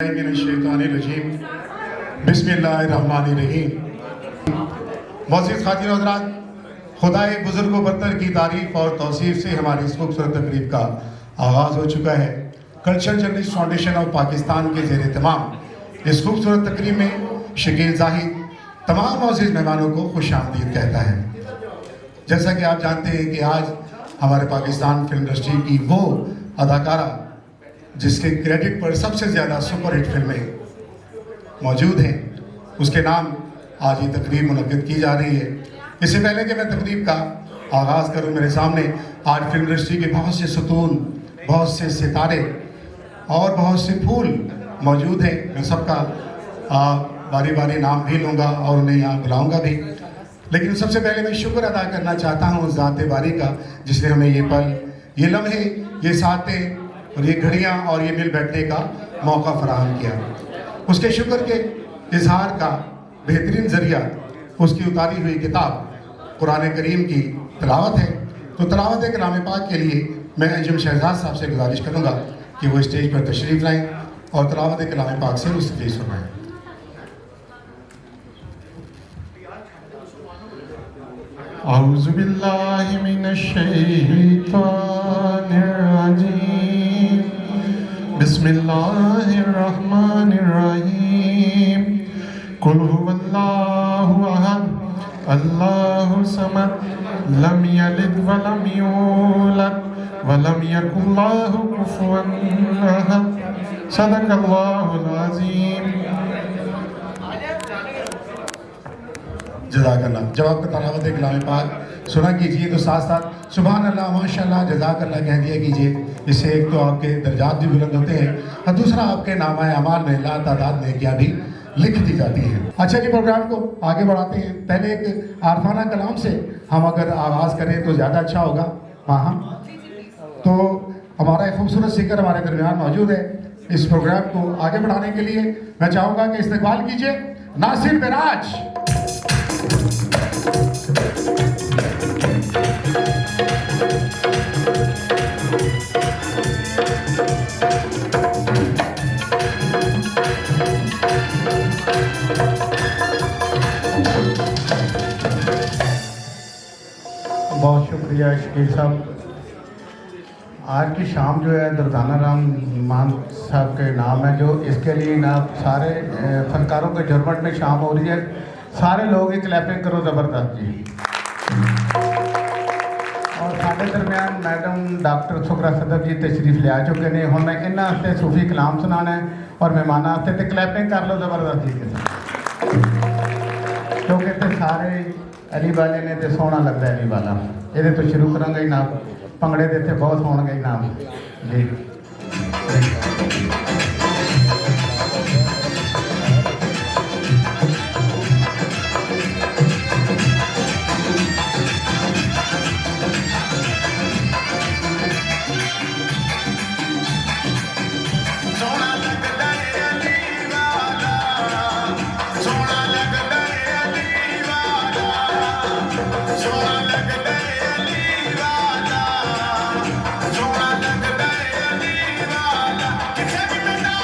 बिस्मिल्लाहिर्रहमानिर्रहीम। मौजूद खातिन हज़रात, खुदाए बुजुर्ग व बरतर की तारीफ और तौसीफ से हमारी इस खूबसूरत तकरीब का आगाज़ हो चुका है। Culture journalist foundation of Pakistan के ज़ेर तमाम इस खूबसूरत तकरीब में शकील जाहिद तमाम मौजूद मेहमानों को खुश आमदीद कहता है। जैसा कि आप जानते हैं कि आज हमारे पाकिस्तान फिल्म इंडस्ट्री की वो अदाकारा जिसके क्रेडिट पर सबसे ज़्यादा सुपरहिट फिल्में मौजूद हैं, उसके नाम आज ये तकरीब मुनक्किद की जा रही है। इससे पहले कि मैं तकरीब का आगाज़ करूं, मेरे सामने आज फिल्म इंडस्ट्री के बहुत से सतून, बहुत से सितारे और बहुत से फूल मौजूद हैं। मैं सबका बारी बारी नाम भी लूँगा और उन्हें यहाँ बुलाऊँगा भी, लेकिन सबसे पहले मैं शुक्र अदा करना चाहता हूँ उस ज़ाते बारी का जिसने हमें ये पल, ये लम्हे, ये सातें और ये घड़ियाँ और ये मिल बैठने का मौका फराहम किया। उसके शुक्र के इजहार का बेहतरीन ज़रिया उसकी उतारी हुई किताब कुरान करीम की तिलावत है। तो तिलावत कलाम पाक के लिए मैं अंजुम शहजाद साहब से गुजारिश करूँगा कि वो स्टेज पर तशरीफ़ लाएँ और तिलावत कलाम पाक से मुस्तफ़ीज़ फरमाएँ। औज़ु बिल्लाहि मिनश शैतानिर रजीम। बिस्मिल्लाहिर्रहमानिर्रहीम। कुल हुवल्लाहु अहद अल्लाहु समद लम यलिद वलम यूलद वलम यकुल लहु कुफुवन अहद। सदक़ल्लाहुल अज़ीम। जज़ाकल्लाह। जब आपका तलावत कलाम पाक सुना कीजिए तो साथ साथ सुभान अल्लाह, माशाअल्लाह, जज़ाकल्लाह कह दिया कीजिए। इससे एक तो आपके दर्जात भी बुलंद होते हैं और दूसरा आपके नामा अमाल में लातादाद नेकियां भी लिख दी जाती हैं। अच्छा जी, प्रोग्राम को आगे बढ़ाते हैं। पहले एक आरफाना कलाम से हम अगर आगाज़ करें तो ज़्यादा अच्छा होगा। हाँ, तो हमारा एक खूबसूरत सिंगर हमारे दरमियान मौजूद है। इस प्रोग्राम को आगे बढ़ाने के लिए मैं चाहूँगा कि इस्तकबाल कीजिए नासिर बेराज। बहुत शुक्रिया शकील साहब। आज की शाम जो है दुर्गाना राम मान साहब के नाम है, जो इसके लिए ना सारे फनकारों के जुर्मट में शाम हो रही है। सारे लोग ही क्लैपिंग करो ज़बरदस्त जी। और साढ़े दरम्यान मैडम डॉक्टर सुकरा सदर जी तशरीफ ले आ चुके हैं। हम मैं इन्होंने सूफी कलाम सुनाना है और मेहमाना आते तो क्लैपिंग कर लो ज़बरदस्त जी, क्योंकि तो सारे अली वाले ने तो सोहना लगता है अली वाला। ये तो शुरू करेंगे ही ना, भंगड़े के इतने बहुत होंगे ही नाम जी। सोना लगदा है अली वाला, किसे भी मिला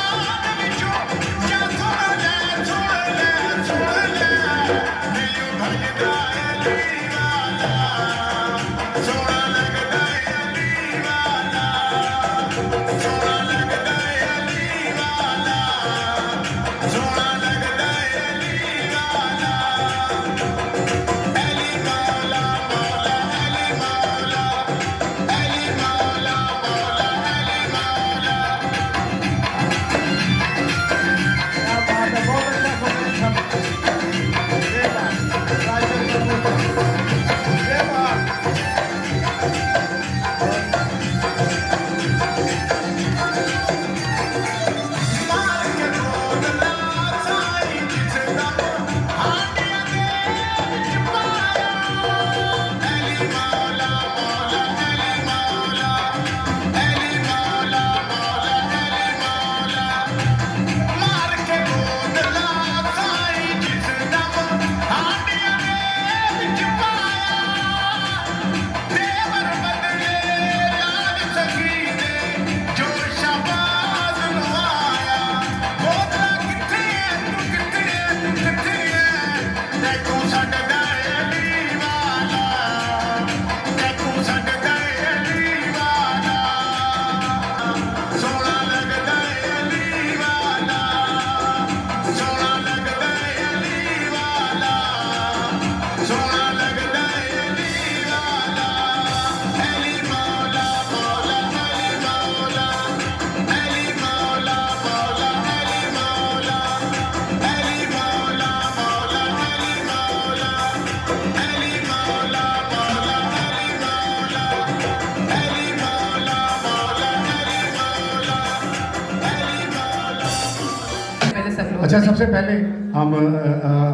वाले सब लोग। अच्छा, सबसे पहले हम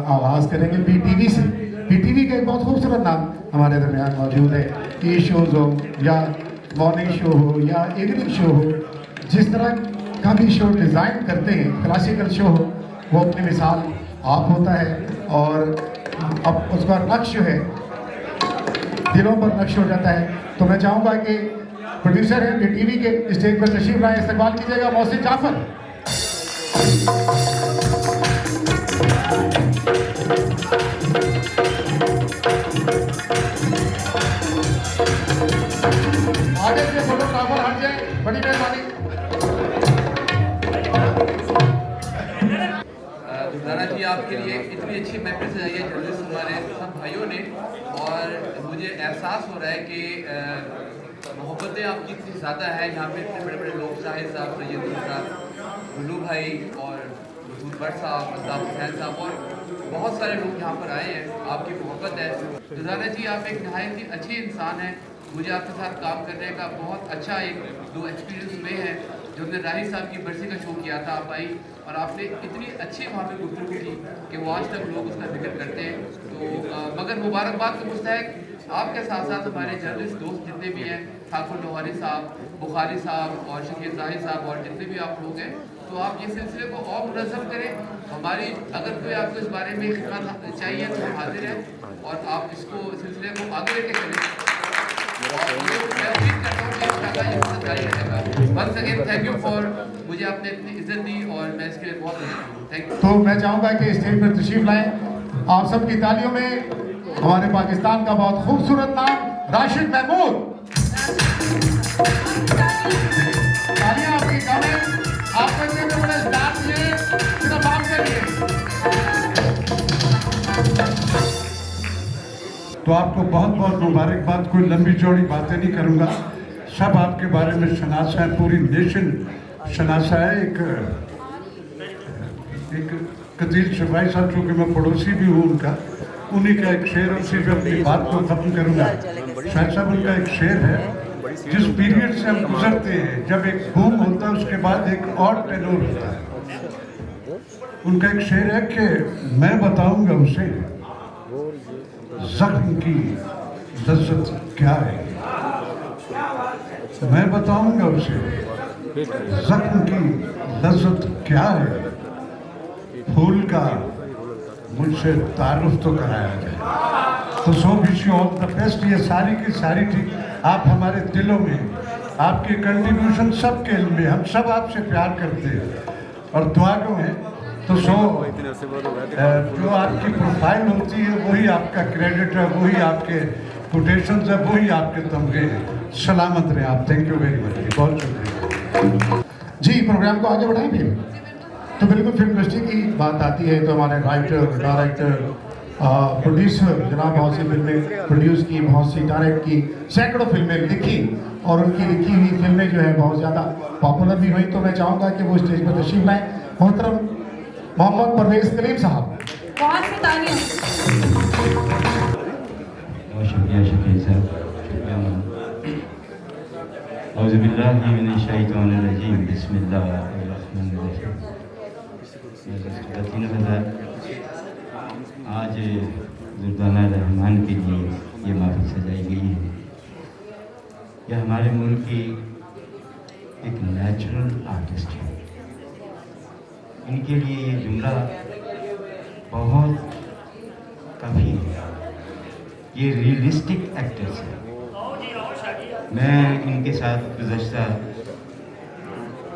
आगाज करेंगे बीटीवी से। बीटीवी का एक बहुत खूबसूरत नाम हमारे दरमियान मौजूद है। टी शोज हो या मॉर्निंग शो हो या इवनिंग शो हो, जिस तरह का भी शो डिज़ाइन करते हैं, क्लासिकल शो हो, वो अपनी मिसाल आप होता है और अब उसका नक्श जो है दिलों पर नक्श हो जाता है। तो मैं चाहूँगा कि प्रोड्यूसर हैं बीटीवी के, स्टेज पर तशरीफ लाएं, इस्तकबाल कीजिएगा मोहसिन जाफर। आगे से फोटोग्राफर हट जाए, बड़ी मेहरबानी। दुर्गाना जी, आपके लिए इतनी अच्छी महफिल सजाई है जर्नलिस्ट हमारे सब भाइयों ने, और मुझे एहसास हो रहा है कि मोहब्बतें आपकी इतनी ज़्यादा है। यहाँ पे इतने बड़े बड़े लोग, शाहिद साहब, सैयद साहब, गुल्लू भाई और मसूद भट्ट साहब, अल्ताफ हुसैन साहब और बहुत सारे लोग यहाँ पर आए हैं। आपकी मोहब्बत है। दुर्गाना जी, आप एक नहायत ही अच्छे इंसान हैं। मुझे आपके साथ काम करने का बहुत अच्छा दो एक्सपीरियंस हुए हैं। जो हमने राही साहब की बरसी का शो किया था, आप आई और आपने इतनी अच्छी वहाँ पे गुफ्तगू की कि वो आज तक लोग उसका जिक्र करते हैं। तो मगर मुबारकबाद का मुस्तहक आपके साथ साथ हमारे जर्नलिस्ट दोस्त जितने भी हैं, ठाकुर लोहारी साहब, बुखारी साहब और शकील जाहिद साहब और जितने भी आप लोग हैं, तो आप ये सिलसिले को और मुनज़्ज़म करें। हमारी अगर कोई आपको इस बारे में खिदमत चाहिए तो हम हाजिर हैं और आप इसको सिलसिले को आगे लेके चलें। मैं उम्मीद करता हूँ कि इंशाअल्लाह ये मदद जारी रहेगा। Once again thank you for, मुझे आपने इतनी इज्जत दी और मैं इसके लिए बहुत थैंक यू। तो मैं चाहूँगा कि स्टेज पर तशरीफ लाएं। आप सबकी तालियों में हमारे पाकिस्तान का बहुत खूबसूरत नाम राशिद महमूद। तालियां आपकी कम है, आपको इतने में बड़े स्टार मिले, सिर्फ आप करिए। तो आपको बहुत बहुत मुबारकबाद। कोई लंबी चौड़ी बातें नहीं करूँगा, सब आपके बारे में शनासा है, पूरी नेशन शनासा है। एक कतील शफाई साहब, चूँकि मैं पड़ोसी भी हूँ उनका, उन्हीं का एक शेर, उसी पे अपनी बात को ख़त्म करूँगा। शायद साहब उनका एक शेर है, जिस पीरियड से हम गुजरते हैं, जब एक बूम होता है उसके बाद एक और टेनोर होता है। उनका एक शेर है कि मैं बताऊँगा उसे ज़ख्म की लज्जत क्या है, मैं बताऊँगा उसे ज़ख्म की लज्जत क्या है, फूल का मुझसे तारुफ तो कराया जाए। तो so wish you all the best. ये सारी की सारी ठीक आप हमारे दिलों में, आपके कंट्रीब्यूशन सबके इल्म में, हम सब आपसे प्यार करते हैं और दुआ को हैं। तो सो जो आपकी प्रोफाइल होती है वही आपका क्रेडिट है, वही आपके कोटेशंस है, वही आपके तमगे हैं। सलामत रहे आप। थैंक यू वेरी मच, बहुत शुक्रिया जी। प्रोग्राम को आगे बढ़ाएं फिर। तो बिल्कुल फिल्म इंडस्ट्री की बात आती है तो हमारे राइटर, डायरेक्टर, प्रोड्यूसर जनाब बहुत सी फिल्में प्रोड्यूस की, बहुत सी डायरेक्ट की, सैकड़ों फिल्में लिखी और उनकी लिखी हुई फिल्में जो है बहुत ज़्यादा पॉपुलर भी हुई। तो मैं चाहूँगा कि वो स्टेज पर तशरीफ लाएं। मोहतरम मोहम्मद परवेज़ कलीम साहब। बहुत सी तालियां। बहुत शुक्रिया शकील साहब, औज़ुबिल्लाहि मिनश्शैतानिर्रजीम, बिस्मिल्लाहिर्रहमानिर्रहीम। आज दुर्गाना रहमान के लिए ये महफिल सजाई गई है। यह हमारे मुल्क की एक नेचुरल आर्टिस्ट है। इनके लिए ये जुमला बहुत काफ़ी है। ये रियलिस्टिक एक्टर्स हैं। मैं इनके साथ गुज़श्ता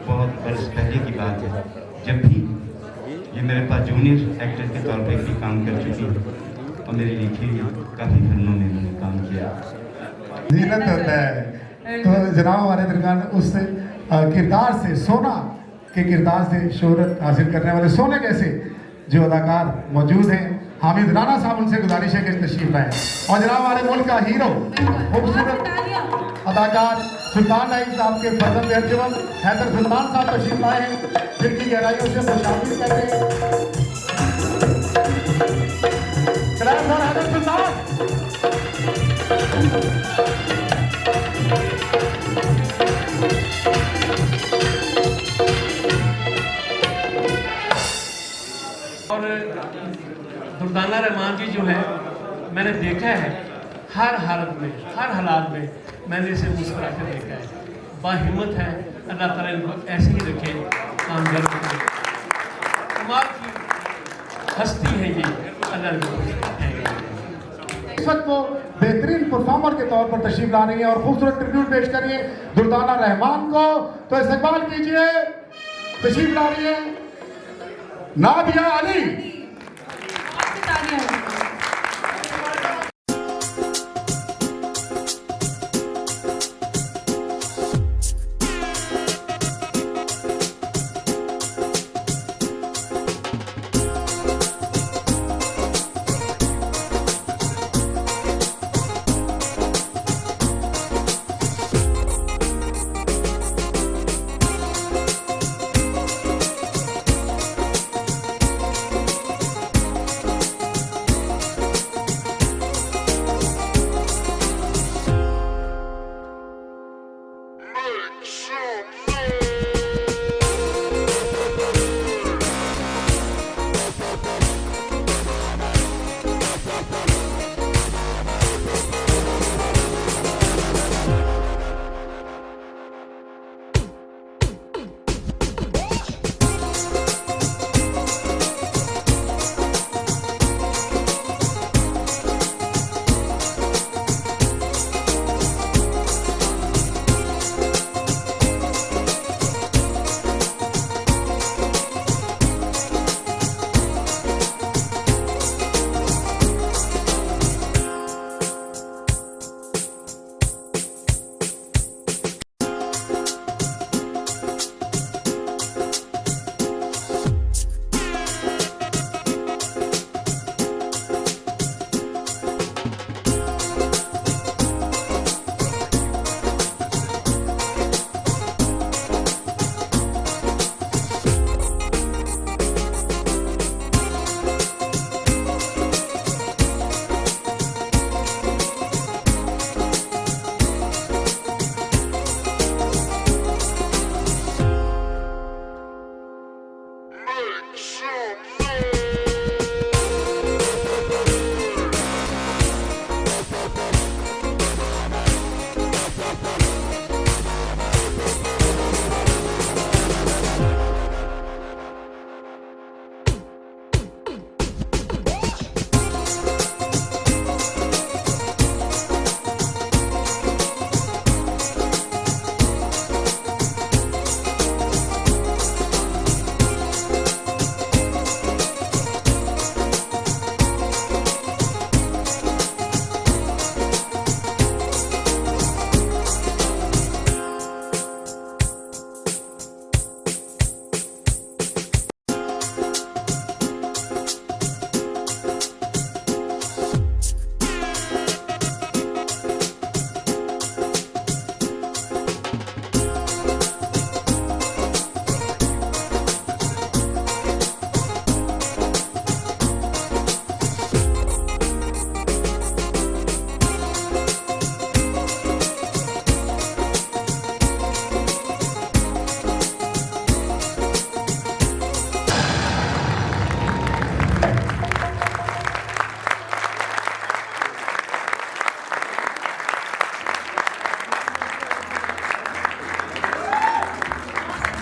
बहुत बरस पहले की बात है, जब भी ये मेरे पास जूनियर एक्टर के तौर पे भी काम कर चुकी है और मेरी लिखी हुई काफ़ी फिल्मों में मैंने काम किया। जीनत होता है। तो जनाब हमारे दरमियान उस किरदार से, सोना के किरदार से शोहरत हासिल करने वाले सोने जैसे जो अदाकार मौजूद हैं, हामिद राना साहब, उनसे गुजारिश है कि तशरीफ लाएं। और जनाब हमारे मुल्क का हीरो, खूबसूरत अदाकार सुल्तान नाइक साहब के फर्जंद अर्जुन हैदर सुल्तान साहब तशरीफ लाए हैं। दिल की गहराइयों से खुशामदीद करते हैं। हैदर सुल्तान। और दुर्दाना रहमान जी जो है, मैंने देखा है हर हालत में, हर हालात में मैंने इसे मुस्कुराते देखा है। बाहिम्मत है, अल्लाह ताला इनको ऐसे ही रखे, कामयाब रखे। कमाल की हस्ती है ये, अल्लाह है। इस वक्त वो बेहतरीन परफॉर्मर के तौर पर तशरीफ ला रही है और खूबसूरत ट्रिब्यूट पेश कर रही है दुर्दाना रहमान को। तो इस्तकबाल कीजिए, तशरीफ ला रही है नादिया अली।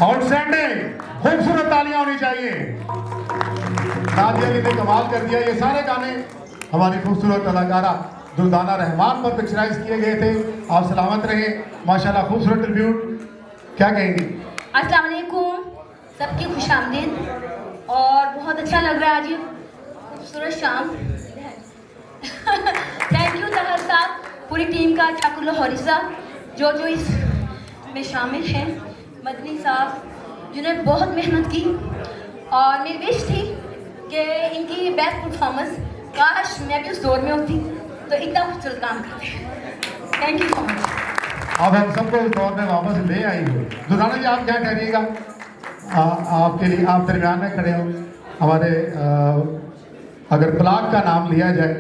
आउटस्टैंडिंग, खूबसूरत तालियां होनी चाहिए। नादिया अली ने कमाल कर दिया। ये सारे गाने हमारी खूबसूरत अदाकारा दुर्दाना रहमान पर पिक्चराइज किए गए थे। आप सलामत रहे, माशाल्लाह खूबसूरत ट्रिब्यूट। क्या कहेंगी? अस्सलाम वालेकुम, सबकी खुशामदीद। और बहुत अच्छा लग रहा है आज ये खूबसूरत शाम। थैंक यू तहर साहब, पूरी टीम का, ठाकुर हौरी साहब जो इस में शामिल हैं, मदनी साहब जिन्होंने बहुत मेहनत की। और मेरी विश थी कि इनकी बेस्ट परफॉर्मेंस, काश मैं भी उस दौर में होती तो इतना खूबसूरत काम करते। Thank you so much. अब हम सबको इस दौर में वापस ले आई हो। दुर्दाना जी, आप क्या करिएगा? आपके लिए, आप दरमियान में खड़े हो। हमारे अगर प्लाग का नाम लिया जाए,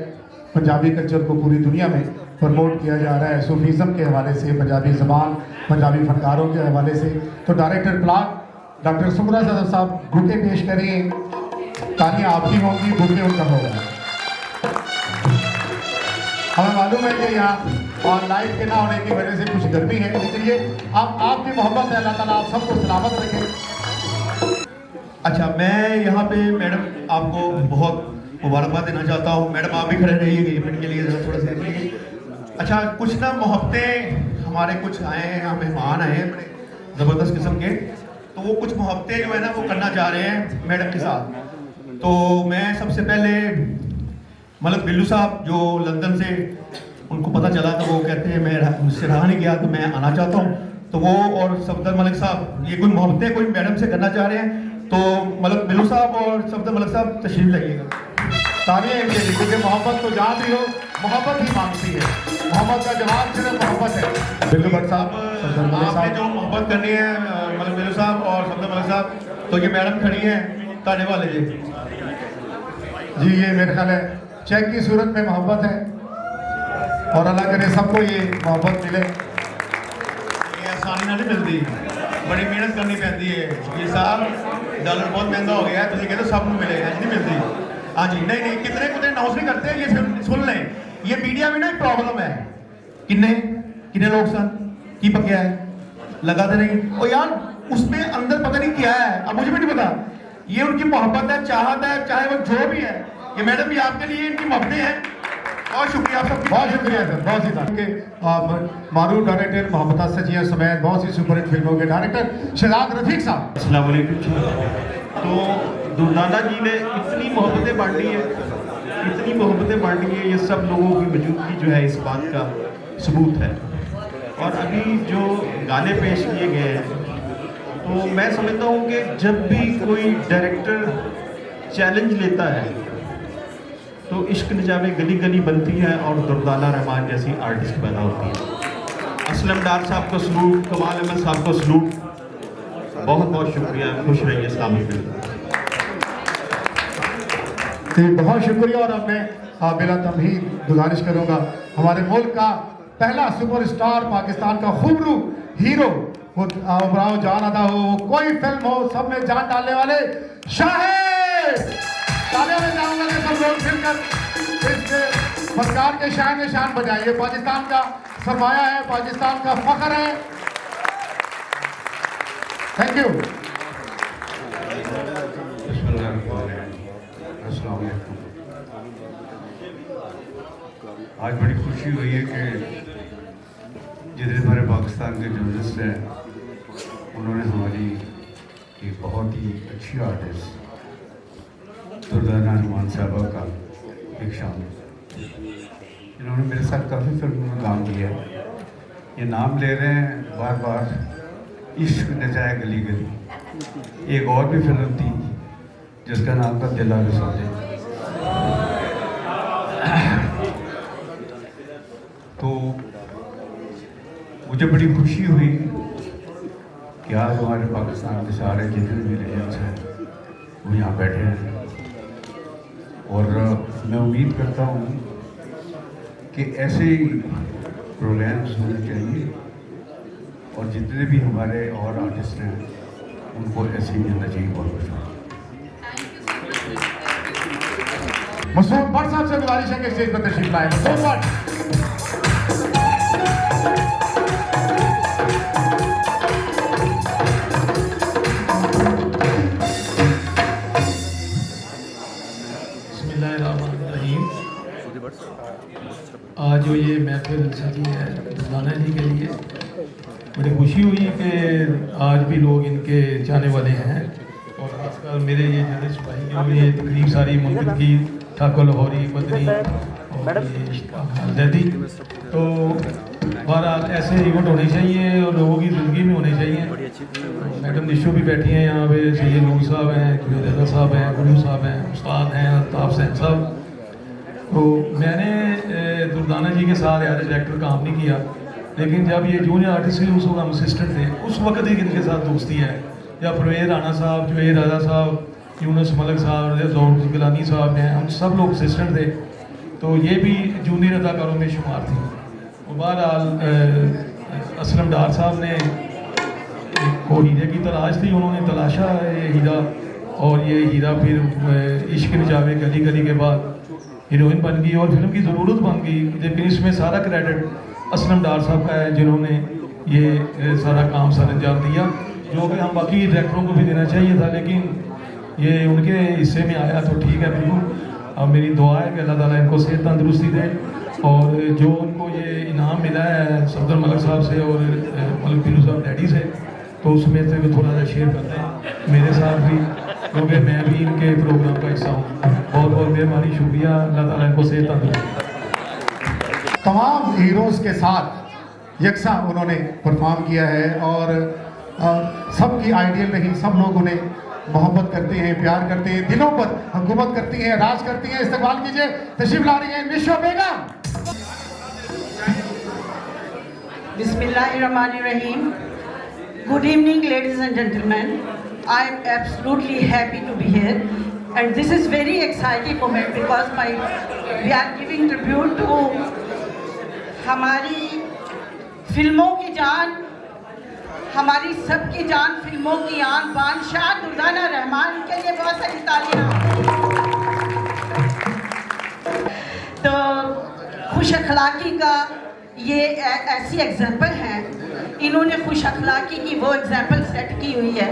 पंजाबी कल्चर को पूरी दुनिया में प्रमोट किया जा रहा है, सूफीज़म के हवाले से, पंजाबी ज़बान, पंजाबी फनकारों के हवाले से, तो डायरेक्टर प्लाग डॉक्टर सुमरा साहब बुके पेश करें तालियां आपकी होंगी, बुके उनका होगा। हमें मालूम है कि यहाँ और लाइट के ना होने की वजह से कुछ गर्मी है, लेकिन ये अब आपकी मोहब्बत है, अल्लाह ताला आप सबको सलामत रखे। अच्छा, मैं यहाँ पे मैडम आपको बहुत मुबारकबाद देना चाहता हूँ। मैडम आप भी खड़े रहिएगा ये मिनट के लिए, जरा थोड़ा सा देखिए। अच्छा, कुछ ना मोहब्बतें हमारे कुछ आए हैं, यहाँ मेहमान आए हैं बड़े ज़बरदस्त किस्म के, तो वो कुछ मोहब्बतें जो है ना वो करना चाह रहे हैं मैडम के साथ। तो मैं सबसे पहले मलक बिल्लू साहब जो लंदन से, उनको पता चला तो वो कहते हैं मैं मुझसे रहा नहीं गया तो मैं आना चाहता हूँ, तो वो और सफदर मलिक साहब ये कोई मोहब्बतें कोई मैडम से करना चाह रहे हैं, तो मलक बिल्लू साहब और सफदर मलिक साहब तशरीफ लाइएगा। तालियां इनके लिए, क्योंकि मोहब्बत तो जहाँ भी हो मोहब्बत ही मांगती है, मोहब्बत का जवाब सिर्फ मोहब्बत है। बिल्लू भट्ट साहब, सफदर मलिक आपने साहब, जो मोहब्बत करनी है मलक बिल्लू साहब और सफदर मलिक साहब, तो ये मैडम खड़ी हैं ताने वाले जी ये मेरे ख्याल है चेक की सूरत में मोहब्बत है, और अल्लाह करे सबको ये मोहब्बत मिले। ये आसानी ना नहीं मिलती, बड़ी मेहनत करनी पैती है। ये साहब डॉलर बहुत महंगा हो गया है, तो ये कहते सब मिले, ऐसी नहीं मिलती। हाँ जी, नहीं नहीं, कितने कुतने अनाउंस नहीं करते, ये सुन लें, ये मीडिया में ना एक प्रॉब्लम है। कितने लोग सन की पक्या है लगाते नहीं, और यार उसमें अंदर पता नहीं क्या है, अब मुझे भी नहीं पता। ये उनकी मोहब्बत है, चाहत है, चाहे वो जो भी है। ये मैडम भी आपके लिए इनकी मोहब्बतें हैं। बहुत शुक्रिया आप सब, बहुत शुक्रिया सर, बहुत ही मारूफ डायरेक्टर मोहब्बत सचिया समेत बहुत सी सुपरहिट फिल्मों के डायरेक्टर शहजाद रफीक साहब। अस्सलाम वालेकुम। तो दुर्दाना जी ने इतनी मोहब्बतें बांटी है, इतनी मोहब्बतें बांटी है, ये सब लोगों की मौजूदगी जो है इस बात का सबूत है। और अभी जो गाने पेश किए गए हैं, तो मैं समझता हूँ कि जब भी कोई डायरेक्टर चैलेंज लेता है तो इश्क निजामे गली गली बनती है और दुर्दाना रहमान जैसी आर्टिस्ट पैदा होती है। असलम डार साहब को सलूट, कमाल अहमद साहब को सलूट, बहुत बहुत शुक्रिया। खुश रहिए, अस्सलाम वालेकुम। बहुत शुक्रिया। और अब मैं बिला तमहीद गुजारिश करूंगा हमारे मुल्क का पहला सुपरस्टार, पाकिस्तान का खूबरू हीरो, वो उमराव जान अदा हो, कोई फिल्म हो, सब में जान डालने वाले शाहिद। तालियां में जाऊंगा कि सब लोग मिलकर इस फनकार के शान बजाइए। पाकिस्तान का सरमाया है, पाकिस्तान का फख्र है। Thank you. आज बड़ी खुशी हुई है कि जितने हमारे पाकिस्तान के जर्नलिस्ट हैं उन्होंने हमारी एक बहुत ही अच्छी आर्टिस्ट दुर्दाना रहमान साहबा का एक शामिल, इन्होंने मेरे साथ काफ़ी फिल्मों में काम किया। ये नाम ले रहे हैं बार बार, इश्क नचाए गली गली। एक और भी फिल्म थी जिसका नाम था दिल आगे सौदे। तो मुझे बड़ी खुशी हुई कि आज हमारे पाकिस्तान के सारे जितने भी लेजेंड्स हैं वो यहाँ बैठे हैं, और मैं उम्मीद करता हूँ कि ऐसे ही प्रोग्राम्स होने चाहिए, और जितने भी हमारे और आर्टिस्ट हैं उनको ऐसे ही मिलना चाहिए। बहुत बहुत मसूद भट्ट साहब से गुजारिश है कि स्टेज पर तशरीफ लाए। मसूद भट्ट। आज जो ये महफिल सजी है दुर्दाना जी के लिए, बड़ी खुशी हुई कि आज भी लोग इनके जाने वाले हैं, और खासकर मेरे ये जर्नलिस्ट भाई जो ये तकरीब सारी मुनक़िद की, ठाकुर लाहौरी, बदरी और जैदी, तो बहरहाल ऐसे इवेंट होने चाहिए और लोगों की ज़िंदगी में होने चाहिए। मैडम निशो भी बैठी हैं यहाँ पे, सैयद नूर साहब हैं, जुनेद साहब हैं, गुलू साहब हैं, उस्ताद हैं अल्ताफ सैन साहब। तो मैंने दुर्दाना जी के साथ एज डायरेक्टर काम नहीं किया, लेकिन जब ये जूनियर आर्टिस्ट थे उस वक्त हम असिस्टेंट थे, उस वक्त ही इनके साथ दोस्ती है। या परवेज राना साहब, जुवेद राजा साहब, यूनुस मलिक साहब, जौहर गिलानी साहब हैं, हम सब लोग असिस्टेंट थे, तो ये भी जूनियर अदाकारों में शुमार थी। और बहरहाल असलम डार साहब ने को हीरे की तलाश थी, उन्होंने तलाशा ये हीरा, और ये हीरा फिर इश्क न जावे गली गली के बाद हीरोइन बन गई और फिल्म की ज़रूरत बन गई। लेकिन इसमें सारा क्रेडिट असलम डार साहब का है, जिन्होंने ये सारा काम सर अंजाम दिया, जो कि हम बाकी डायरेक्टरों को भी देना चाहिए था, लेकिन ये उनके हिस्से में आया तो ठीक है बिल्कुल। अब मेरी दुआ है कि अल्लाह ताला इनको सेहत तंदुरुस्ती दे, और जो उनको ये इनाम मिला है सफदर मलिक साहब से और मलिक पीलू साहब डैडी से, तो उसमें से भी थोड़ा सा शेयर करते हैं मेरे साथ भी, क्योंकि मैं भी इनके प्रोग्राम का हिस्सा हूँ। बहुत बहुत मेहरबानी, शुक्रिया, अल्लाह ताला इनको सेहत तंदुरुस्ती। तमाम हीरोज़ के साथ यकसा उन्होंने परफॉर्म किया है, और सबकी आइडियल नहीं, सब लोग उन्हें मोहब्बत करते हैं, प्यार करते हैं, दिलों पर हुकूमत करती हैं, राज करती हैं। इस्तकबाल कीजिए, तशरीफ ला रही हैं निशो बेगम। Bismillahirrahmanirrahim. Good evening, ladies and gentlemen. I am absolutely happy to be here, and this is very exciting moment because we are giving tribute to हमारी फिल्मों की जान, हमारी सबकी जान, फिल्मों की आन बान शाह दुर्दाना रहमान के लिए बहुत सारी तालियां। तो खुश अखलाकी का ये ऐसी एग्जाम्पल है, इन्होंने खुश अखलाकी की वो एग्जाम्पल सेट की हुई है।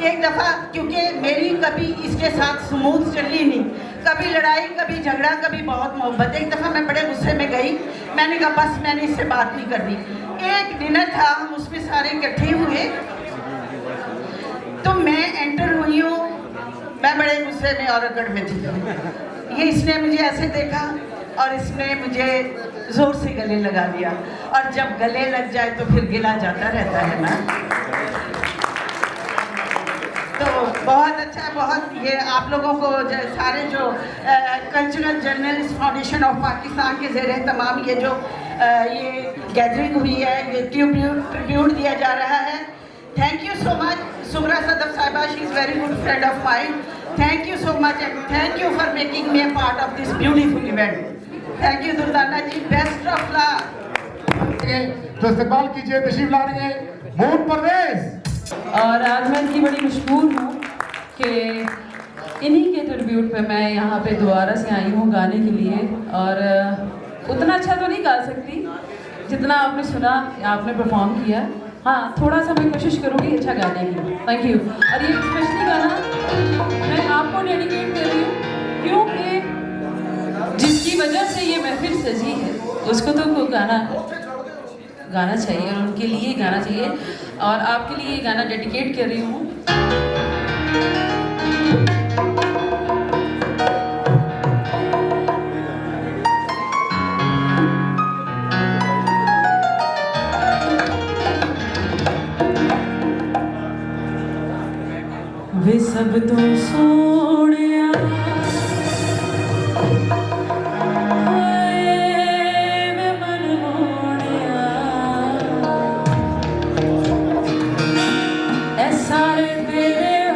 एक दफ़ा क्योंकि मेरी कभी इसके साथ स्मूथ चली नहीं, कभी लड़ाई, कभी झगड़ा, कभी बहुत मोहब्बत। एक दफ़ा मैं बड़े गुस्से में गई, मैंने कहा बस मैंने इससे बात नहीं करनी। एक डिनर था, हम उसमें सारे इकट्ठे हुए, तो मैं एंटर हुई हूँ, मैं बड़े गुस्से में और अकड़ में थी। ये इसने मुझे ऐसे देखा और इसने मुझे जोर से गले लगा लिया, और जब गले लग जाए तो फिर गिला जाता रहता है ना। तो बहुत अच्छा, बहुत ये आप लोगों को सारे जो cultural journalist foundation of Pakistan के ज़ेरे तमाम ये जो ये गैदरिंग हुई है, ये ट्रिब्यूट दिया जा रहा है। Thank you so much Sumra Sadaf sahiba, she is very good friend of mine. Thank you so much and thank you for making me a part of this beautiful event. Thank you Durdana ji, best of luck. तो इस्तकबाल कीजिए, तशरीफ ला रही है moon Parvez. और आज मैं इतनी बड़ी मशहूर हूँ कि इन्हीं के ट्रिब्यूट पे मैं यहाँ पे दोबारा से आई हूँ गाने के लिए, और उतना अच्छा तो नहीं गा सकती जितना आपने सुना, आपने परफॉर्म किया। हाँ, थोड़ा सा मैं कोशिश करूँगी अच्छा गाने की। Thank you. और ये स्पेशली गाना मैं आपको डेडिकेट कर रही हूँ, क्योंकि जिसकी वजह से ये महफिल सजी है उसको तो गाना चाहिए, और उनके लिए गाना चाहिए, और आपके लिए ये गाना डेडिकेट कर रही हूँ। वे सब तो सोने सारे तेरे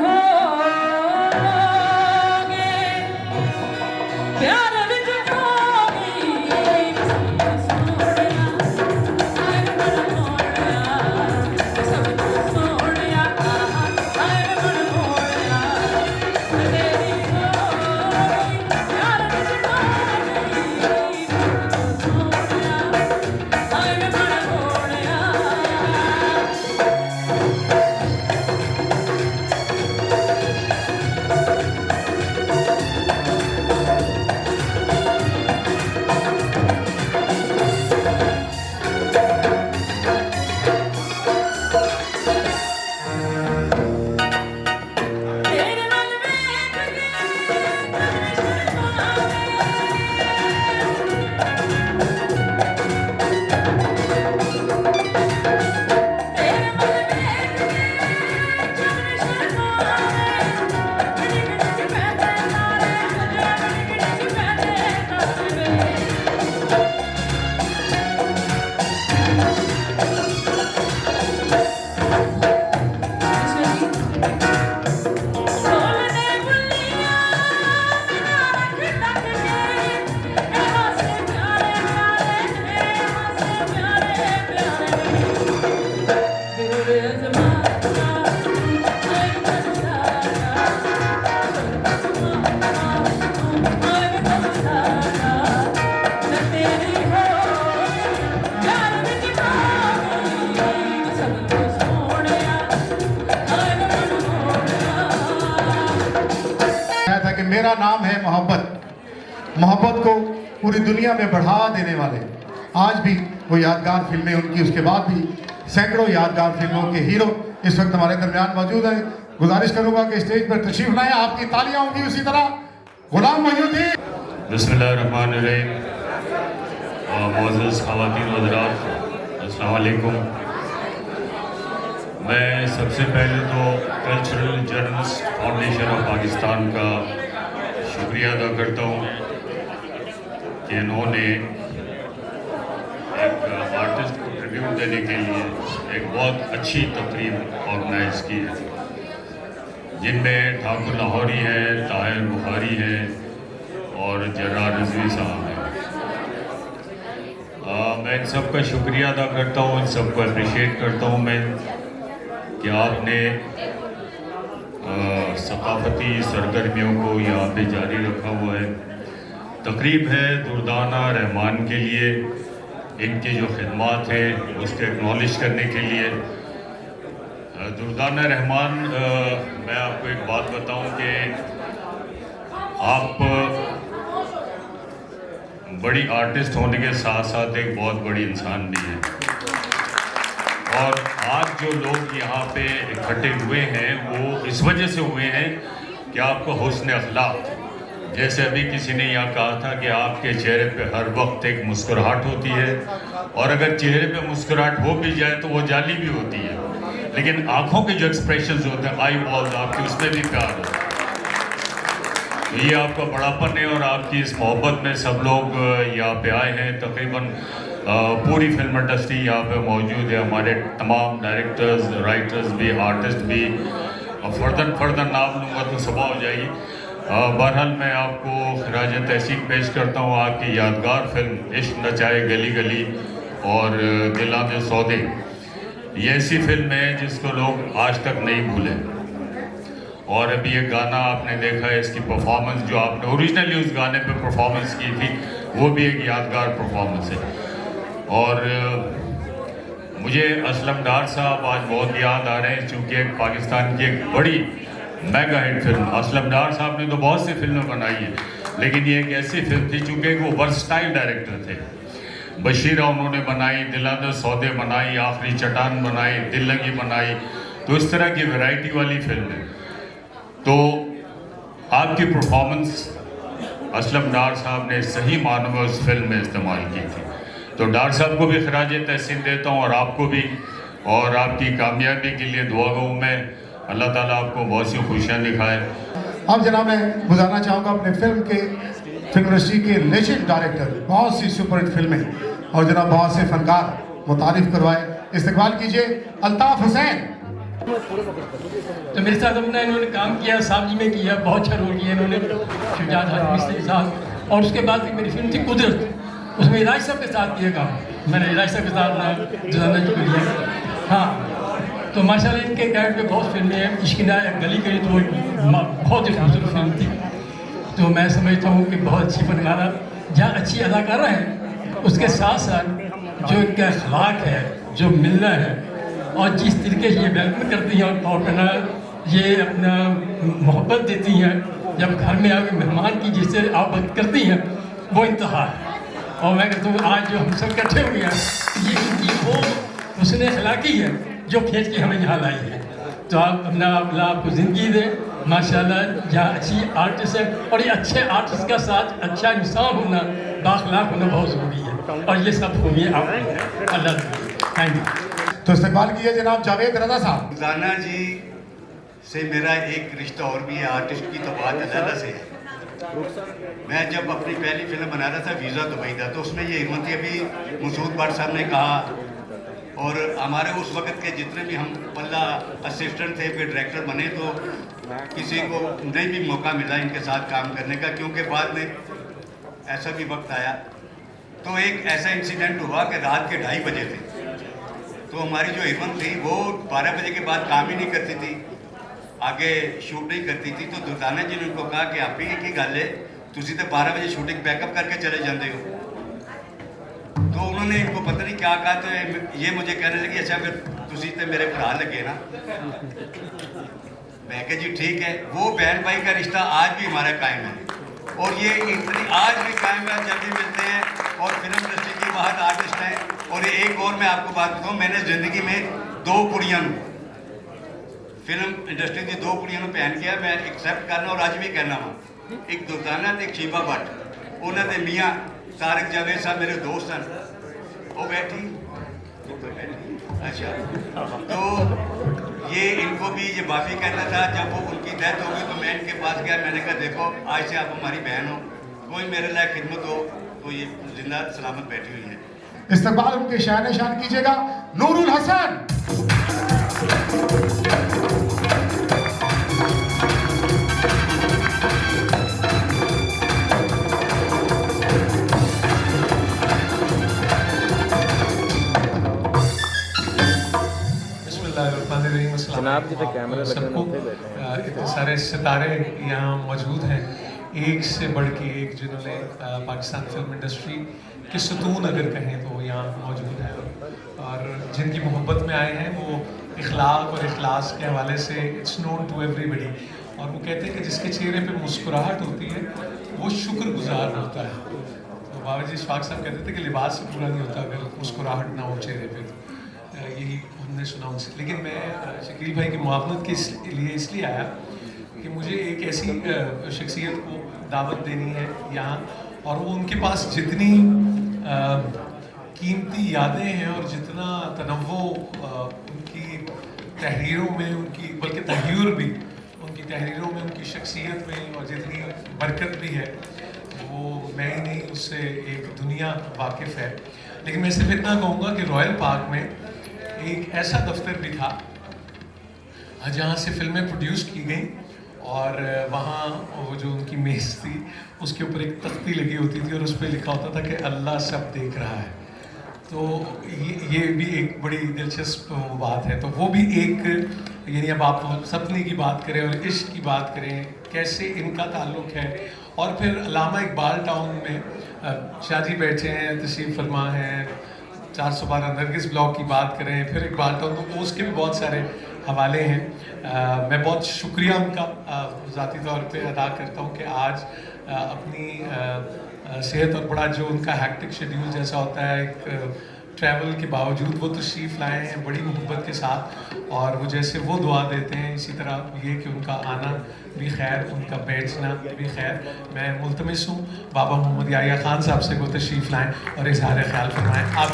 मेरा नाम है मोहब्बत। मोहब्बत को पूरी दुनिया में बढ़ावा देने वाले आज भी वो यादगार फिल्में उनकी, उसके बाद भी सैकड़ों यादगार फिल्मों के हीरो इस वक्त हमारे दरमियान मौजूद हैं। गुजारिश करूंगा कि स्टेज पर तशरीफ लाएं, आपकी तालियां होंगी उसी तरह। गुलाम मोइनुद्दीन। बिस्मिल्लाहिर्रहमानिर्रहीम। मोअज़्ज़ज़ ख़वातीन व हज़रात, अस्सलाम वालेकुम। मैं सबसे पहले तो cultural journalist foundation of Pakistan का शुक्रिया अदा करता हूँ कि इन्होंने एक आर्टिस्ट को ट्रिब्यूट देने के लिए एक बहुत अच्छी तकरीब ऑर्गेनाइज की है, जिनमें ठाकुर लाहौरी हैं, ताहिर बुखारी हैं और जर्रार रिजवी साहब हैं। मैं इन सब का शुक्रिया अदा करता हूँ, इन सबको अप्रिशिएट करता हूँ मैं कि आपने सकाफती सरगर्मियों को यहाँ पे जारी रखा हुआ है। तकरीब है दुर्दाना रहमान के लिए, इनकी जो खिदमात हैं उसके एक्नॉलेज करने के लिए। दुर्दाना रहमान, मैं आपको एक बात बताऊं कि आप बड़ी आर्टिस्ट होने के साथ साथ एक बहुत बड़ी इंसान भी हैं, और आज जो लोग यहाँ पे इकट्ठे हुए हैं वो इस वजह से हुए हैं कि आपका हुस्न अखलाक, जैसे अभी किसी ने यहाँ कहा था कि आपके चेहरे पे हर वक्त एक मुस्कुराहट होती है, और अगर चेहरे पे मुस्कुराहट हो भी जाए तो वो जाली भी होती है, लेकिन आंखों के जो एक्सप्रेशंस होते हैं, आई बॉल्स आपके, उसमें भी प्यार होता है। तो ये आपका बड़ापन है, और आपकी इस मोहब्बत में सब लोग यहाँ पे आए हैं। तकरीबन पूरी फिल्म इंडस्ट्री यहाँ पे मौजूद है, हमारे तमाम डायरेक्टर्स, राइटर्स भी, आर्टिस्ट भी। फर्दर नाम लूँगा तो सुबह हो जाएगी। बहरहाल मैं आपको खराज तहसीन पेश करता हूँ आपकी यादगार फिल्म इश्क नचाए गली गली और दिलां दे सौदे। ये ऐसी फिल्म है जिसको लोग आज तक नहीं भूले, और अभी ये गाना आपने देखा है, इसकी परफॉर्मेंस जो आपने ओरिजिनली उस गाने पे परफॉर्मेंस की थी वो भी एक यादगार परफॉर्मेंस है। और मुझे असलम डार साहब आज बहुत याद आ रहे हैं, चूँकि पाकिस्तान की एक बड़ी मेगा हिट फिल्म, असलम डार साहब ने तो बहुत सी फिल्में बनाई है, लेकिन ये एक ऐसी फिल्म थी, चूँकि वो वर्सटाइल डायरेक्टर थे। बशीरा उन्होंने बनाई, दिलां दे सौदे बनाई, आखिरी चट्टान बनाई, दिल लगी बनाई, तो इस तरह की वैरायटी वाली फिल्म है। तो आपकी परफॉर्मेंस असलम डार साहब ने सही मानों में उस फिल्म में इस्तेमाल की थी, तो डार साहब को भी खराज तहसीन देता हूँ, और आपको भी, और आपकी कामयाबी के लिए दुआ गो मैं, अल्लाह ताला आपको बहुत सी खुशियाँ दिखाए। अब जनाब मैं गुजारना चाहूँगा अपने फिल्म इंडस्ट्री के लेजेंड डायरेक्टर, बहुत सी सुपरहिट फिल्में और जनाब बहुत से फनकार मुतारिफ करवाए। इस्तकबाल कीजिए अल्ताफ हुसैन। तो मेरे साथ अपना इन्होंने काम किया, साहब जी में किया, बहुत अच्छा रोल किया इन्होंने शुजात हाशमी के साथ। और उसके बाद मेरी फिल्म थी कुदरत, उसमें इलाज साहब के साथ किया काम, मैंने इलाज साहब के साथ दुर्दाना जी को लिया। हाँ, तो माशाल्लाह इनके कैरेक्टर पे बहुत फिल्में हैं। इश्क गली गली तो बहुत ही खूबसूरत फिल्म थी। तो मैं समझता हूँ कि बहुत अच्छी फनकारा, जहाँ अच्छी अदाकारा है उसके साथ साथ जो इनका अखलाक है, जो मिलना है, और जिस तरीके से ये वेलकम करती हैं और अपना ये अपना मोहब्बत देती हैं, जब घर में आके मेहमान की जिससे आप बात करती हैं वो इंतहा है। और मैं कहता हूँ आज जो हम सब इकट्ठे हुए हैं, ये इनकी वो उसने अखलाकी है जो खींच के हमें यहाँ लाई है। तो आप अपना अल्लाह आपको ज़िंदगी दे माशाल्लाह, जहाँ अच्छी आर्टिस्ट है, और ये अच्छे आर्टिस्ट का साथ अच्छा इंसान होना, बाखलाक होना बहुत ज़रूरी है, और ये सब खूबियाँ आप अल्लाह। Thank you. तो इस्तकबाल कीजिए जनाब जावेद रज़ा साहब। दुर्दाना जी से मेरा एक रिश्ता और भी है, आर्टिस्ट की तो बात अलग से है। मैं जब अपनी पहली फिल्म बना रहा था, वीज़ा दुबई था, तो उसमें ये हिम्मत अभी मसूद भट्ट साहब ने कहा, और हमारे उस वक़्त के जितने भी हम पल्ला असिस्टेंट थे, फिर डायरेक्टर बने, तो किसी को नहीं भी मौका मिला इनके साथ काम करने का, क्योंकि बाद में ऐसा भी वक्त आया। तो एक ऐसा इंसिडेंट हुआ कि रात के 2:30 बजे थे, तो हमारी जो हीरोइन थी वो 12 बजे के बाद काम ही नहीं करती थी, आगे शूट नहीं करती थी। तो दुर्दाना जी ने उनको कहा कि आप ही की गल है, तुसी तो 12 बजे शूटिंग पैकअप करके चले जाते हो। तो उन्होंने इनको पता नहीं क्या कहा, तो ये मुझे कहने लगी अच्छा फिर तुसी तो मेरे भरा लगे ना। मैं कहा जी ठीक है। वो बहन भाई का रिश्ता आज भी हमारा कायम है और ये इतनी आज भी कायम है, जब भी मिलते हैं। और फिल्म इंडस्ट्री की बहुत आर्टिस्ट हैं। और एक और मैं आपको बात बताऊँ, मैंने ज़िंदगी में 2 कुड़ियाँ फिल्म इंडस्ट्री की 2 कुड़ियाँ पहन किया, मैं एक्सेप्ट करना और आज भी कहना वहाँ। एक दुर्दाना एक शीबा भट्ट, उन्होंने मियाँ तारक जावेद साहब मेरे दोस्त हैं, वो बैठी। अच्छा, तो ये इनको भी ये माफ़ी कहना था। जब वो उनकी डेथ हो गई तो मैं इनके पास गया, मैंने कहा देखो आज से आप हमारी बहन हो, कोई मेरे लायक खिदमत हो, तो ये जिंदा सलामत बैठी हुई है। इस्तकबाल उनके शान शान कीजिएगा नूरुल हसन। जनाब जी कैमरा सबको इतने सारे सितारे यहाँ मौजूद हैं, एक से बढ़ के एक, जिन्होंने पाकिस्तान फिल्म इंडस्ट्री के सतून अगर कहें तो यहाँ मौजूद हैं और जिनकी मोहब्बत में आए हैं। वो इखलाक और इखलास के हवाले से इट्स नोन टू एवरीबडी। और वो कहते हैं कि जिसके चेहरे पे मुस्कुराहट होती है वो शुक्रगुजार होता है। तो बाबा जी इशफाक साहब कहते थे कि लिबास से पूरा नहीं होता अगर मुस्कुराहट ना हो चेहरे पे। तो यही हमने सुना उनसे। लेकिन मैं शकील भाई की मुआवनत के लिए इसलिए आया कि मुझे एक ऐसी शख्सियत को दावत देनी है यहाँ, और वो उनके पास जितनी कीमती यादें हैं और जितना तनव्वो उनकी तहरीरों में, उनकी बल्कि तहरीर भी उनकी तहरीरों में, उनकी शख्सियत में, और जितनी बरकत भी है, वो मैं ही नहीं, उससे एक दुनिया वाकिफ़ है। लेकिन मैं सिर्फ इतना कहूँगा कि रॉयल पार्क में एक ऐसा दफ्तर भी था जहाँ से फिल्में प्रोड्यूस की गई, और वहाँ वो जो उनकी मेज़ थी उसके ऊपर एक तख्ती लगी होती थी और उस पर लिखा होता था कि अल्लाह सब देख रहा है। तो ये भी एक बड़ी दिलचस्प बात है। तो वो भी एक, यानी अब आप सपने की बात करें और इश्क की बात करें, कैसे इनका ताल्लुक़ है। और फिर अल्लामा इकबाल टाउन में शाहजी बैठे हैं, तशरीफ़ फरमा हैं, 412 नरगिस ब्लॉक की बात करें, फिर इकबाल टाउन, तो उसके भी बहुत सारे हवाले हैं। मैं बहुत शुक्रिया उनका ज़ाती तौर पे अदा करता हूँ कि आज अपनी सेहत और बड़ा जो उनका हैक्टिक शेड्यूल जैसा होता है, एक ट्रैवल के बावजूद वो तशरीफ़ लाए हैं बड़ी मोहब्बत के साथ, और वो जैसे वो दुआ देते हैं इसी तरह ये कि उनका आना भी खैर, उनका बैठना भी खैर। मैं मुल्तमिस हूँ बाबा मोहम्मद याहिया खान साहब से वो तशरीफ़ लाएँ और इज़हार ख्याल फरमाएँ। आप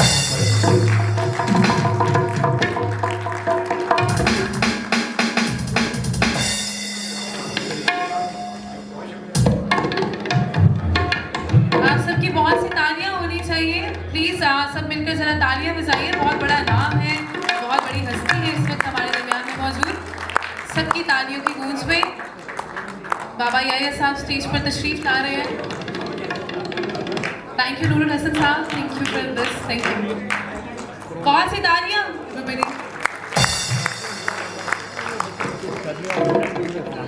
सबकी बहुत सी तालियां होनी चाहिए। प्लीज़ सब मिलकर ज़रा तालियां बजाइए। बहुत बड़ा नाम है, बहुत बड़ी हस्ती है इस वक्त हमारे दरमियान में मौजूद। सबकी तालियों की गूंज में बाबा याहिया साहब स्टेज पर तशरीफ ला रहे हैं। थैंक यू नूरुल हसन साहब, thank you for this, thank you. बहुत सी तालियां मेरी।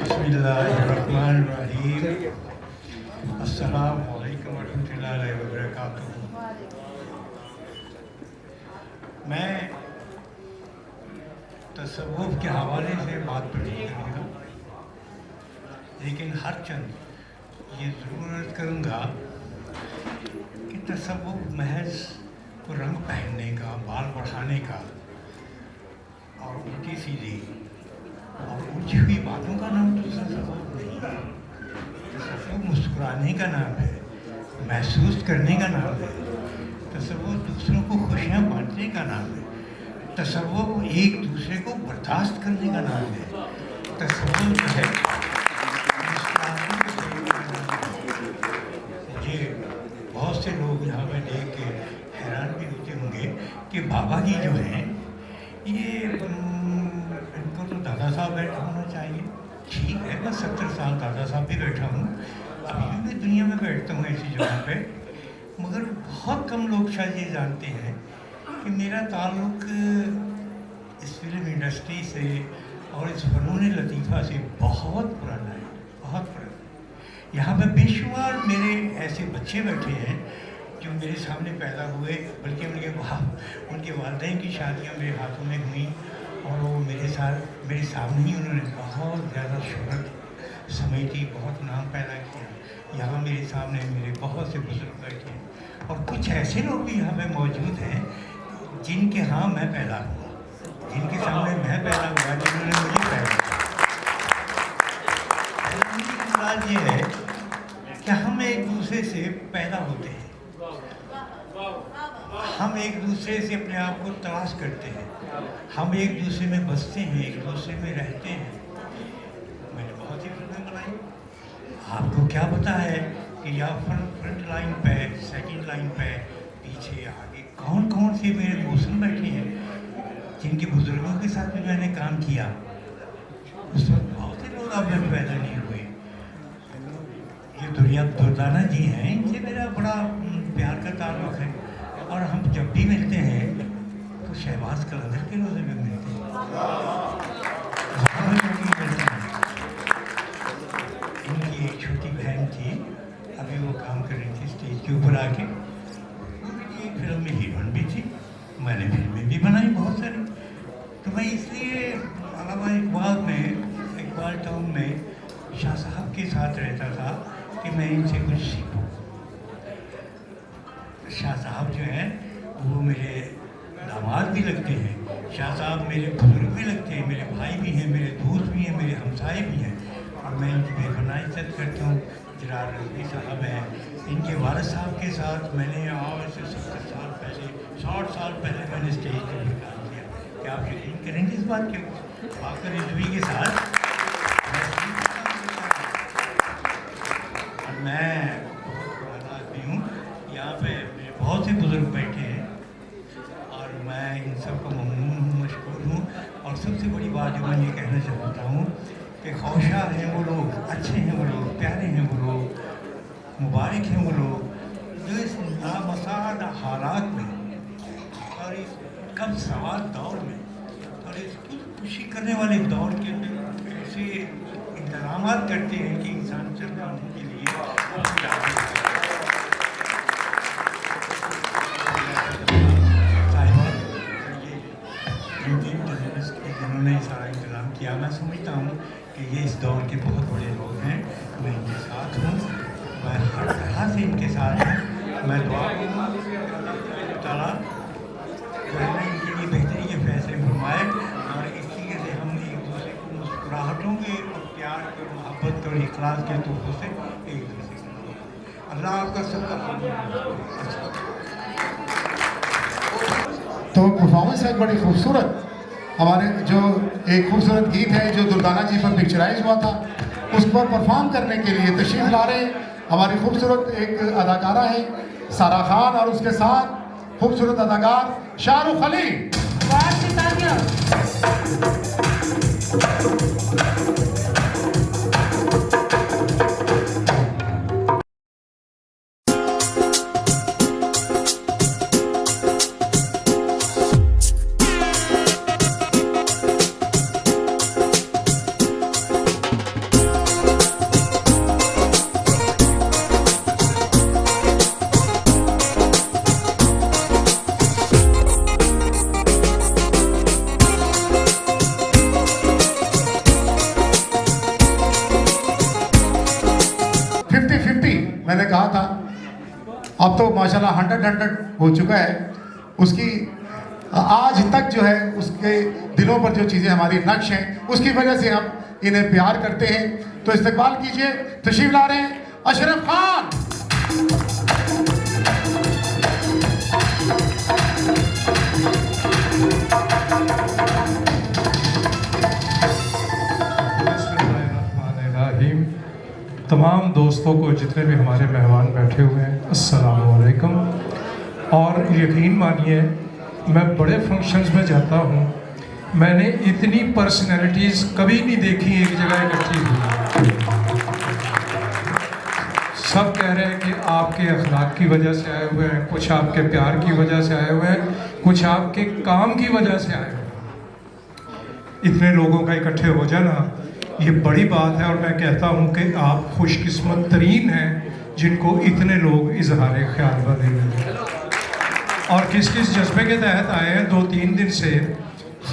बिस्मिल्लाहिर्रहमानिर्रहीम, अस्सलामु अलैकुम वरहमतुल्लाहि वबरकातुहू। मैं तसव्वुफ़ के हवाले से बात पर नहीं करूँगा, लेकिन हर चंद ये ज़रूर अर्ज़ करूँगा कि तसव्वुफ़ महज को रंग पहनने का, बाल बढ़ाने का और उल्टी सीधी और उलझी हुई बातों का नाम तो तसव्वुफ़ नहीं है। तसव्वुफ़ मुस्कुराने का नाम है, महसूस करने का नाम है। तसव्वुफ़ दूसरों को खुशियाँ बांटने का नाम है। तसव्वुफ़ एक दूसरे को बर्दाश्त करने का नाम है। तसव्वुफ़ जो है, ये बहुत से लोग यहाँ पर देख के हैरान भी होते होंगे कि बाबा जी जो हैं ये इनको तो दादा साहब बैठा होना चाहिए। ठीक है, मैं 70 साल दादा साहब भी बैठा हूँ, अभी भी दुनिया में बैठता हूँ ऐसी जगह पे, मगर बहुत कम लोग शायद ये जानते हैं कि मेरा ताल्लुक़ इस फिल्म इंडस्ट्री से और इस फ़नून लतीफ़ा से बहुत पुराना है, बहुत पुराना। यहाँ पे बेशुमार मेरे ऐसे बच्चे बैठे हैं जो मेरे सामने पैदा हुए, बल्कि उनके वालदैन की शादियाँ मेरे हाथों में हुई, और वो मेरे सामने ही उन्होंने बहुत ज़्यादा शोहरत समेटी, बहुत नाम पैदा किया। यहाँ मेरे सामने मेरे बहुत से बुजुर्ग बैठे हैं और कुछ ऐसे लोग भी यहाँ पे मौजूद हैं जिनके यहाँ मैं पैदा हुआ, जिनके सामने मैं पैदा हुआ, जिन्होंने मुझे पैदा किया। बात ये है कि हम एक दूसरे से पैदा होते हैं, हम एक दूसरे से अपने आप को तलाश करते हैं, हम एक दूसरे में बसते हैं, एक दूसरे में रहते हैं। मैंने बहुत ही फिल्में बनाई, आपको क्या पता है कि या फ्रंट लाइन पे, सेकंड लाइन पे, पीछे आगे कौन कौन से मेरे दोस्त बैठे हैं जिनके बुजुर्गों के साथ भी मैंने काम किया। उस वक्त बहुत से लोग अब में पैदा नहीं हुए। ये दुर्दाना जी हैं, इनसे मेरा बड़ा प्यार का ताल्लुक़ है और हम जब भी मिलते हैं तो शहबाज कलंदर के रोज़े में मिलते हैं, इनकी एक छोटी बहन थी, अभी वो काम कर रही थी स्टेज के ऊपर आके, एक फिल्म में हीरोइन भी थी, मैंने फिल्में भी बनाई बहुत सारी। तो मैं इसलिए अलावा इकबाल टाउन में शाह साहब के साथ रहता था कि मैं इनसे कुछ सीखूं। शाह साहब जो हैं वो मेरे दामाद भी लगते हैं, शाह साहब मेरे बुजुर्ग भी लगते हैं, मेरे भाई भी हैं, मेरे दोस्त भी हैं, मेरे हमसाए भी हैं और मैं इनकी बेपनाह इज्जत करता हूँ। जरार रज़वी साहब हैं, इनके वारिस साहब के साथ मैंने आज से 70 साल पहले, 60 साल पहले मैंने स्टेज पर काम किया। क्या आप यकीन करेंगे इस बात के? वाक़ई रज़वी के साथ मैं बहुत पुराना आदमी हूँ, यहाँ पे मेरे बहुत से बुज़ुर्ग बैठे हैं और मैं इन सबको ममनून हूँ, मशकूर हूँ। और सबसे बड़ी बात जो मैं ये कहना चाहता हूँ कि खौशार हैं वो लोग, अच्छे हैं वो लोग, प्यारे हैं वो लोग, मुबारक हैं वो लोग जो इस नामसाद हालात में और इस कम सवाल दौर में और इस खुशी करने वाले दौर के अंदर ऐसे इंतजाम करते हैं कि इंसान चल पाने के लिए जिन्होंने सारा इंतजाम किया। मैं समझता हूँ कि ये इस दौर के बहुत बड़े लोग हैं, मैं इनके साथ हूँ, मैं हर तरह से इनके साथ हूँ। मैं दुआ करूँगा ताला इनके लिए बेहतरी के फैसले फरमाए और इस तरीके से हम एक दूसरे को मुस्कुराहटों के और प्यार के, मोहब्बत और इखलास के तोहफों से एक दूसरे को अल्लाह आपका सबका। तो परफॉर्मेंस है बड़ी खूबसूरत। हमारे जो एक खूबसूरत गीत है जो दुर्दाना जी पर पिक्चराइज हुआ था, उस पर परफॉर्म करने के लिए तशरीफ ला रहे हमारी खूबसूरत एक अदाकारा है सारा खान और उसके साथ खूबसूरत अदाकार शाहरुख अली। मैंने कहा था अब तो माशाल्लाह 100 हो चुका है। उसकी आज तक जो है उसके दिलों पर जो चीज़ें हमारी नक्श हैं उसकी वजह से हम इन्हें प्यार करते हैं। तो इस्तकबाल कीजिए, तशरीफ ला रहे हैं अशरफ खान। तमाम दोस्तों को, जितने भी हमारे मेहमान बैठे हुए हैं, अस्सलाम वालेकुम। और यकीन मानिए मैं बड़े फंक्शंस में जाता हूँ, मैंने इतनी पर्सनैलिटीज़ कभी नहीं देखी एक जगह इकट्ठी हुई। सब कह रहे हैं कि आपके अखलाक की वजह से आए हुए हैं, कुछ आपके प्यार की वजह से आए हुए हैं, कुछ आपके काम की वजह से आए हुए हैं। इतने लोगों का इकट्ठे हो जाना ये बड़ी बात है और मैं कहता हूँ कि आप खुशकिस्मत तरीन हैं जिनको इतने लोग इजहार ख्याल वाले मिले और किस किस जज्बे के तहत आए हैं। 2-3 दिन से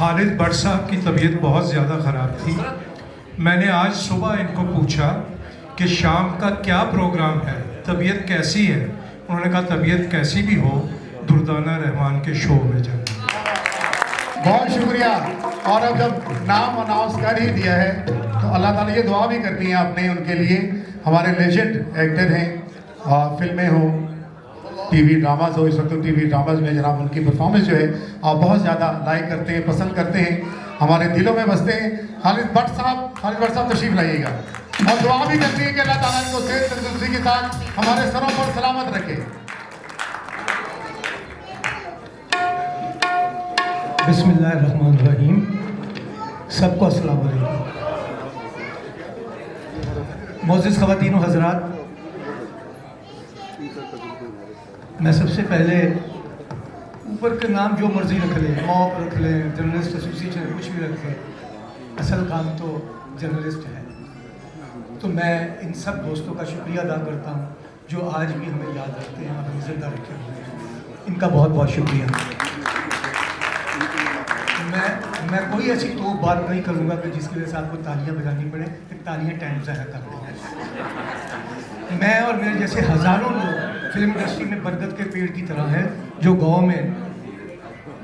खालिद भट्ट साहब की तबीयत बहुत ज़्यादा ख़राब थी। मैंने आज सुबह इनको पूछा कि शाम का क्या प्रोग्राम है, तबीयत कैसी है। उन्होंने कहा तबीयत कैसी भी हो दुर्दाना रहमान के शो में जाना। बहुत शुक्रिया। और अब जब नाम अनाउंस कर ही दिया है तो अल्लाह ताला ये दुआ भी करनी है आपने उनके लिए। हमारे लेजेंड एक्टर हैं, फिल्में हो, टीवी ड्रामाज हो, इस वक्त टीवी ड्रामाज में जनाब उनकी परफॉर्मेंस जो है आप बहुत ज़्यादा लाइक करते हैं, पसंद करते हैं, हमारे दिलों में बसते हैं। खालिद भट्ट साहब तशरीफ लाइएगा और दुआ भी करती है कि अल्लाह ताला इनको सेहत तंदुरुस्ती के साथ हमारे सरों पर सलामत रखे। बिस्मिल्लाहिर्रहमानिर्रहीम। सबको अस्सलाम वालेकुम। मोअज़्ज़िज़ ख़वातीन व हज़रात, मैं सबसे पहले ऊपर के नाम जो मर्ज़ी रख लें, मॉप रख लें, जर्नलिस्ट एसोसिएशन, कुछ भी रख लें, असल काम तो जर्नलिस्ट है। तो मैं इन सब दोस्तों का शुक्रिया अदा करता हूँ जो आज भी हमें याद रखते हैं और हमें ज़िंदा रखे हुए हैं। इनका बहुत बहुत शुक्रिया। मैं कोई ऐसी तो बात नहीं करूँगा कि जिसकी वजह से आपको तालियां बजानी पड़े, कि तालियां टाइम ज़ाया कर दें। मैं और मेरे जैसे हज़ारों लोग फिल्म इंडस्ट्री में बरगद के पेड़ की तरह हैं, जो गांव में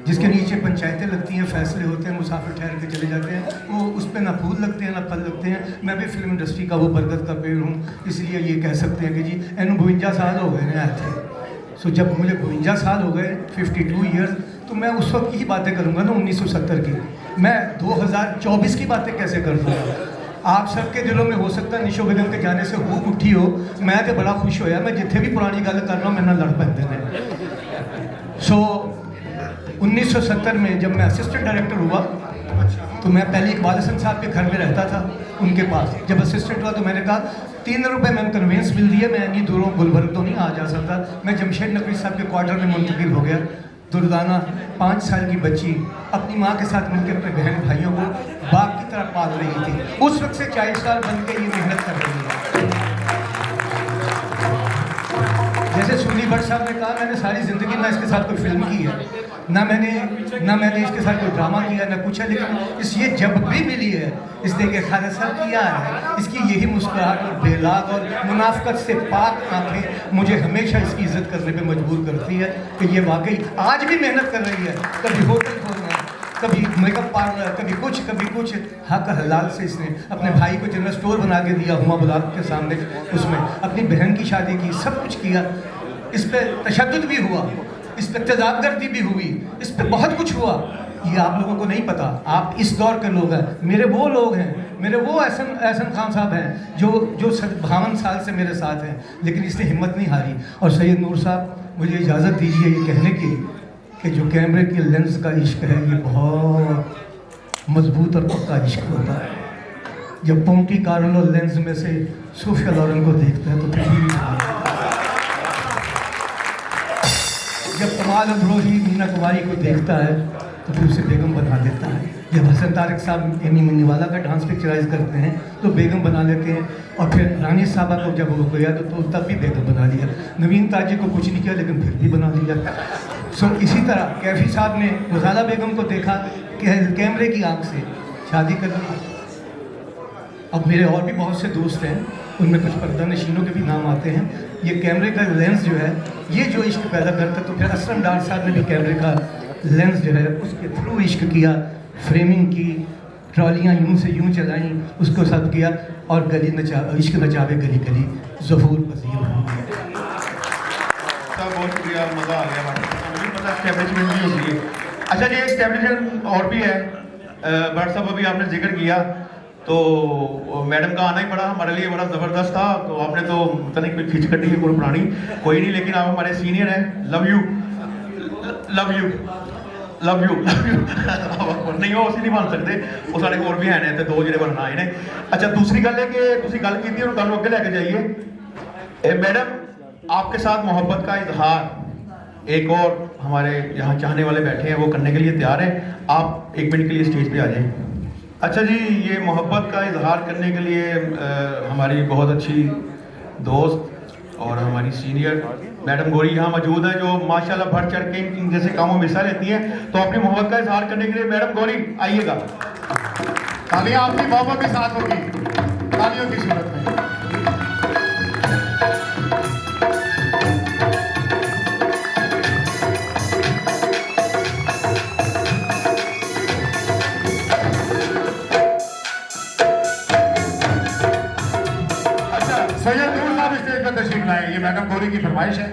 जिसके नीचे पंचायतें लगती हैं, फैसले होते हैं, मुसाफिर ठहर के चले जाते हैं, वो उस पर ना फूल लगते हैं ना फल लगते हैं। मैं भी फिल्म इंडस्ट्री का वो बरगद का पेड़ हूँ। इसलिए ये कह सकते हैं कि जी एनु 52 साल हो गए आए थे। सो जब मुझे 52 साल हो गए, 52 ईयर्स, तो मैं उस वक्त की बातें करूँगा ना, 1970 की। मैं 2024 की बातें कैसे कर दूँगा? आप सबके दिलों में हो सकता है निशो बेगम के जाने से हुक उठी हो। मैं तो बड़ा खुश होया, मैं जिथे भी पुरानी गल कर रहा हूँ मेरे लड़ पैंदे ने। सो 1970 में जब मैं असिस्टेंट डायरेक्टर हुआ तो मैं पहले इकबाल हसन साहब के घर में रहता था, उनके पास। जब असिस्टेंट हुआ तो मैंने कहा 3 रुपये मैंने कन्वेंस बिल दिया, मैं इतनी दूरों गुलबर्ग तो नहीं आ जा सकता। मैं जमशेद नकवी साहब के क्वार्टर में मुंतकिल हो गया। दुर्दाना 5 साल की बच्ची अपनी माँ के साथ मिलकर अपने बहन भाइयों को बाप की तरह पाल रही थी। उस वक्त से 40 साल बन के ये मेहनत कर रही है। जैसे सुनी भट्ट साहब ने कहा, मैंने सारी ज़िंदगी ना इसके साथ कोई फिल्म की है, ना मैंने इसके साथ कोई ड्रामा किया, ना कुछ है, लेकिन ये जब भी मिली है इसने के खालिद साहब किया है। इसकी यही मुस्कुराहट और बेलाग और मुनाफकत से पाक आंखें मुझे हमेशा इसकी इज्जत करने पे मजबूर करती है कि ये वाकई आज भी मेहनत कर रही है। कभी होटल खोलना, कभी मेकअप पार्लर, कभी कुछ हक हलाल से इसने अपने भाई को जनरल स्टोर बना के दिया हुआ बुलाक के सामने, उसमें अपनी बहन की शादी की, सब कुछ किया। इस पर तशद्दुद भी हुआ, इस पर तेजाबगर्दी भी हुई, इस पर बहुत कुछ हुआ। ये आप लोगों को नहीं पता, आप इस दौर के लोग हैं। मेरे वो लोग हैं, मेरे वो एहसन खान साहब हैं जो 52 साल से मेरे साथ हैं, लेकिन इसने हिम्मत नहीं हारी। और सैयद नूर साहब, मुझे इजाज़त दीजिए ये कहने की कि जो कैमरे के लेंस का इश्क है ये बहुत मजबूत और पक्का इश्क होता है। जब पोंकी कार्लो लेंस में से सोफिया लॉरेन को देखता है तो फिर भी, जब कमाल अब्रोही मीना कुमारी को देखता है तो फिर उसे बेगम बना देता है। जब हसन तारिक साहब एमी मनीवाला का डांस पिक्चराइज करते हैं तो बेगम बना लेते हैं। और फिर रानी साहबा को जब हो गया तो तब भी बेगम बना लिया। नवीन ताजी को कुछ नहीं किया लेकिन फिर भी बना लिया। सो इसी तरह कैफी साहब ने गुजाला बेगम को देखा कैमरे की आंख से, शादी कर ली। अब मेरे और भी बहुत से दोस्त हैं, उनमें कुछ पर्दा नशीनों के भी नाम आते हैं। ये कैमरे का लेंस जो है ये जो इश्क पैदा करता है, तो फिर असलम डार साहब ने भी कैमरे का लेंस जो है उसके थ्रू इश्क किया, फ्रेमिंग की, ट्रॉलियाँ यूं से यूं चलाई, उसको सब किया और गली इश्क नचावे गली गली ज़हूर पसीर हो गया। बहुत शुक्रिया, मज़ा आ गया। मुझे पता एस्टेब्लिशमेंट भी होती है। अच्छा जी, एस्टेब्लिशमेंट और भी है। भट्ट साहब अभी आपने जिक्र किया तो मैडम का आना ही बड़ा हमारे लिए बड़ा ज़बरदस्त था। तो आपने तो पता नहीं कोई खींच कटी है कोई पुरानी, कोई नहीं, लेकिन आप हमारे सीनियर हैं। Love you love you love you love you नहीं हो ਅਸੀਂ नहीं बन सकते, वो साढ़े होर भी हैं तो 2 ਜਿਹੜੇ बनना आए ने। अच्छा, दूसरी गल है कि तुसी गल की और गल अगे लेके जाइए। मैडम, आपके साथ मोहब्बत का इजहार एक और हमारे यहाँ चाहने वाले बैठे हैं, वो करने के लिए तैयार हैं। आप 1 मिनट के लिए स्टेज पे आ जाएं। अच्छा जी, ये मोहब्बत का इजहार करने के लिए हमारी बहुत अच्छी दोस्त और हमारी सीनियर मैडम गौरी यहाँ मौजूद हैं जो माशाल्लाह बढ़ चढ़ के इन जैसे कामों में हिस्सा लेती हैं। तो अपनी मोहब्बत का इजहार करने के लिए मैडम गौरी आइएगा। तालियां आपकी मोहब्बत के साथ होगी, तालियों की सूरत में। सैयद नूर साहब स्टेज पर तशरीफ लाए, ये मैडम गौरी की फरमाइश है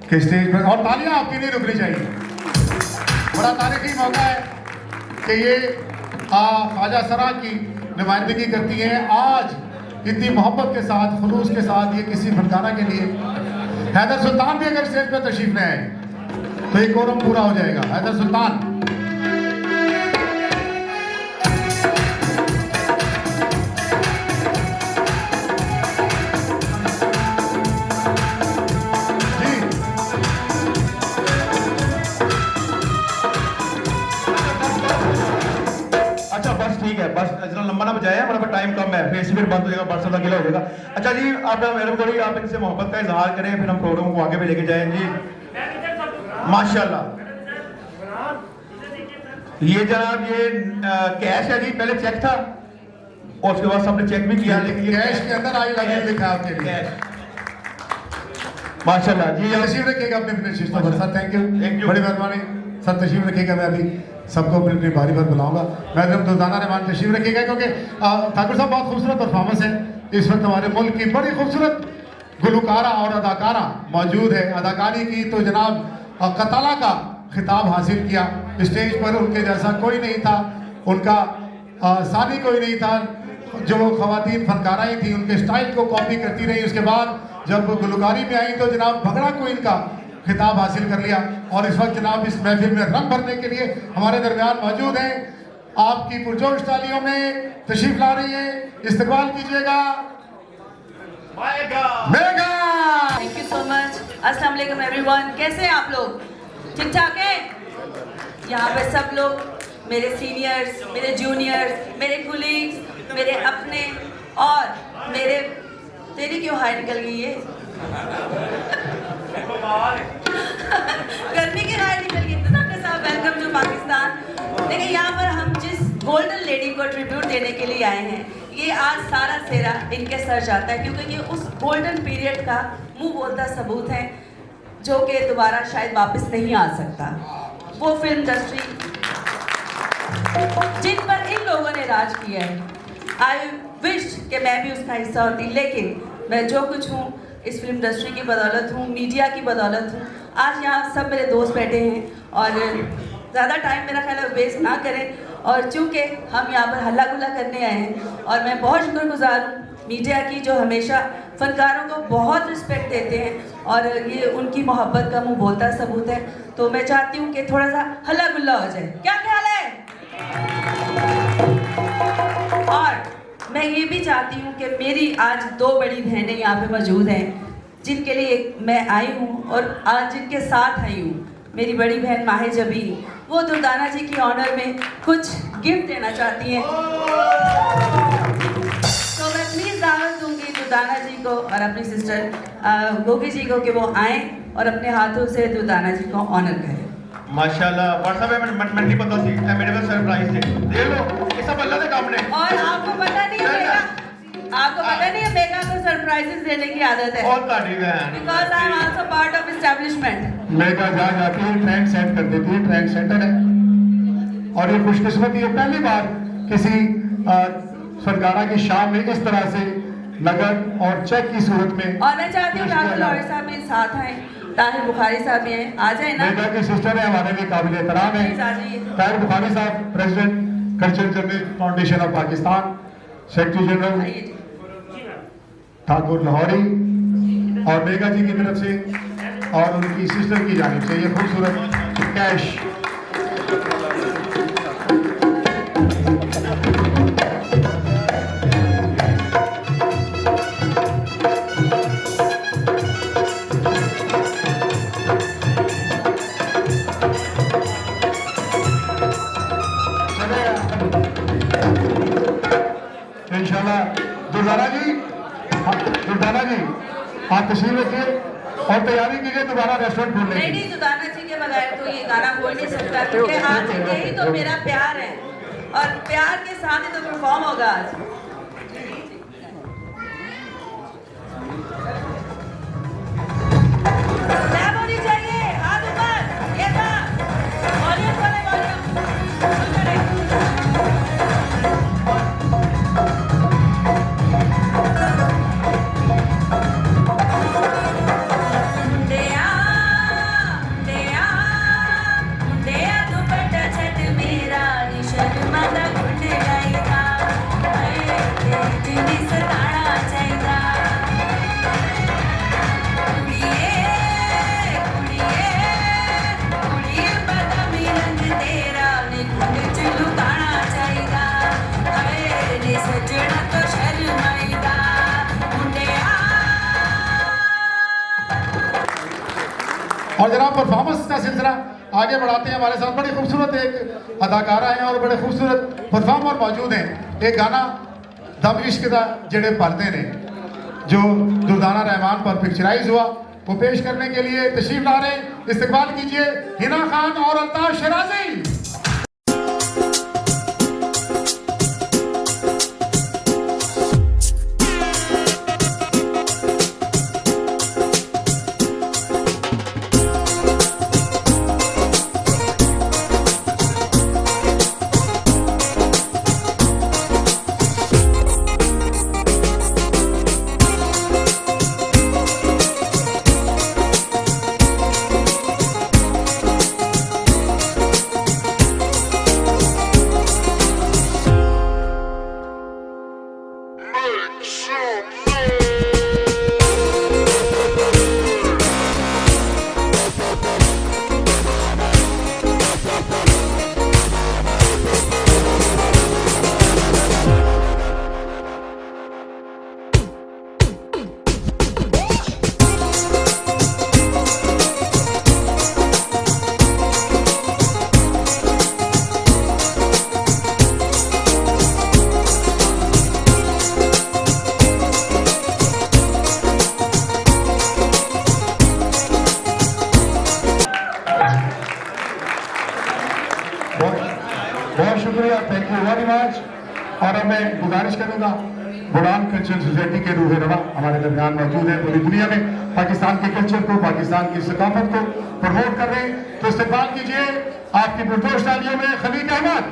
कि स्टेज पर, और तालियां आपकी नहीं रुकनी चाहिए। बड़ा तारीखी मौका है कि ये ख्वाजा सरा की नुमाइंदगी करती हैं आज इतनी मोहब्बत के साथ, खुलूस के साथ, ये किसी फनकारा के लिए। हैदर सुल्तान भी अगर स्टेज पर तशरीफ लाए तो एक कोरम पूरा हो जाएगा। हैदर सुल्तान, ठीक है, बस इतना लंबा ना बजाया, हमारे टाइम कम है, फिर बंद हो जाएगा, बरसा अकेला हो जाएगा। अच्छा जी, आप मैडम गौरी आप इनसे मोहब्बत का इजहार करें, फिर हम प्रोग्राम को आगे भी लेके जाएं जी। माशाल्लाह, ये जनाब ये कैश है जी, पहले चेक था और उसके बाद सबने चेक भी किया, लेकिन कैश के अंदर आई लगी लिखा आपके लिए। माशाल्लाह जी, तशरीफ रखिएगा अपने अपने शिष्टों पर। सर थैंक यू, बड़ी मेहरबानी सर, तशरीफ रखिएगा। मैं अभी सबको अपनी अपनी बारी पर बुलाऊंगा। मैं जब दुर्दाना रहमान तशरीफ रखिएगा, क्योंकि ठाकुर साहब बहुत खूबसूरत परफॉर्मेंस है इस वक्त हमारे मुल्क की। बड़ी खूबसूरत गुलकारा और अदाकारा मौजूद है। अदाकारी की तो जनाब कताला का खिताब हासिल किया, स्टेज पर उनके जैसा कोई नहीं था, उनका सानी कोई नहीं था। जो खवातीन फनकारा ही थी, उनके स्टाइल को कॉपी करती रही। उसके बाद जब गुलकारी में आई तो जनाब भंगड़ा क्वीन का खिताब हासिल कर लिया। और इस वक्त जनाब इस महफिल में रंग भरने के लिए हमारे दरमियान मौजूद हैं। आपकी पुरजोश तालियों में तशरीफ ला रही है, इस्तकबाल कीजिएगा mega. Thank you so much. अस्सलाम वालेकुम एवरीवन, कैसे हैं आप लोग? ठीक ठाक है? यहाँ पे सब लोग मेरे सीनियर्स, मेरे जूनियर्स, मेरे कुलीग्स, मेरे अपने और मेरे, तेरी क्यों हाई निकल गई है? गर्मी की हाई निकल गई। डॉक्टर साहब वेलकम टू पाकिस्तान। देखिए यहाँ पर हम जिस गोल्डन लेडी को ट्रिब्यूट देने के लिए आए हैं, ये आज सारा सेरा इनके सर जाता है, क्योंकि ये उस गोल्डन पीरियड का मुंह बोलता सबूत है जो कि दोबारा शायद वापस नहीं आ सकता। वो फिल्म इंडस्ट्री जिन पर इन लोगों ने राज किया है, आई विश कि मैं भी उसका हिस्सा होती, लेकिन मैं जो कुछ हूँ इस फिल्म इंडस्ट्री की बदौलत हूँ, मीडिया की बदौलत हूँ। आज यहाँ सब मेरे दोस्त बैठे हैं और ज़्यादा टाइम मेरा ख्याल है वेस्ट ना करें। और चूँकि हम यहाँ पर हल्ला गुल्ला करने आए हैं, और मैं बहुत शुक्रगुजार हूँ मीडिया की जो हमेशा फनकारों को बहुत रिस्पेक्ट देते हैं और ये उनकी मोहब्बत का मुँह बोलता सबूत है। तो मैं चाहती हूँ कि थोड़ा सा हल्ला गुल्ला हो जाए, क्या ख्याल है? और मैं ये भी चाहती हूँ कि मेरी आज दो बड़ी बहनें यहाँ पे मौजूद हैं जिनके लिए मैं आई हूँ और आज जिनके साथ आई हूँ। मेरी बड़ी बहन माहे जबी, वो दुर्दाना जी की ऑनर में कुछ गिफ्ट देना चाहती हैं। तो मैं प्लीज़ दावत दूंगी दुर्दाना जी को और अपनी सिस्टर गोगी जी को कि वो आएँ और अपने हाथों से दुर्दाना जी को ऑनर करें। माशाल्लाह, व्हाट्सएप पे मैं नहीं पता सी, मेरे पास सरप्राइज है, दे लो, ये सब अल्लाह के काम ने। और आपको पता नहीं है आपको पता नहीं है मेगा को सरप्राइजेस देने की आदत है। और तारीफ है, because I am also part of establishment. Mega जा जाके ट्रेंड सेट कर देती है, ट्रेंड सेटर है। और ये खुशकिस्मती है, पहली बार किसी फनकारा की शाम में इस तरह से नगद और चेक की सूरत में। और मैं चाहती हूँ ठाकुर लाहौरी साहब मेरे साथ आए, ताहिर बुखारी साहब भी हैं, आ जाए ना। मेगा की सिस्टर है, हमारे लिए काबिल एहतराम है। ताहिर बुखारी साहब president cultural journalist foundation of Pakistan, secretary general Thakur Lahori, और मेगा जी की तरफ से और उनकी सिस्टर की जानिब से ये खूबसूरत कैश। इंशाल्लाह दुर्दाना जी आप तशरीफ रखिए और तैयारी कीजिए दोबारा रेस्टोरेंट खोलने नहीं की। नहीं, दुदाना जी के बगैर तो ये गाना हो नहीं सकता, क्योंकि आज यही तो मेरा प्यार है और प्यार के साथ ही तो परफॉर्म होगा आज। क्लैप होनी चाहिए, हाथ ऊपर, ये था वॉल्यूम वाले और जनाब परफॉर्मेंस का सिलसिला आगे बढ़ाते हैं। हमारे साथ बड़ी खूबसूरत एक अदाकारा हैं और बड़े खूबसूरत परफॉर्मर मौजूद हैं। एक गाना दम इश्क दा जेड़े पर्दे ने जो दुर्दाना रहमान पर पिक्चराइज हुआ, वो पेश करने के लिए तशरीफ ला रहे हैं। इस्तकबाल कीजिए हिना खान और अल्ताफ शराजी। बहुत शुक्रिया, थैंक यू वेरी मच। और अब मैं गुजारिश करूंगा बुढ़ान कल्चर सोसाइटी के रूह रवा हमारे दरमियान मौजूद है, पूरी दुनिया में पाकिस्तान के कल्चर को, पाकिस्तान की सकाफत को प्रमोट कर रहे हैं, तो इस्तेमाल कीजिए आपकी पुरजोश तालियों में खलील अहमद।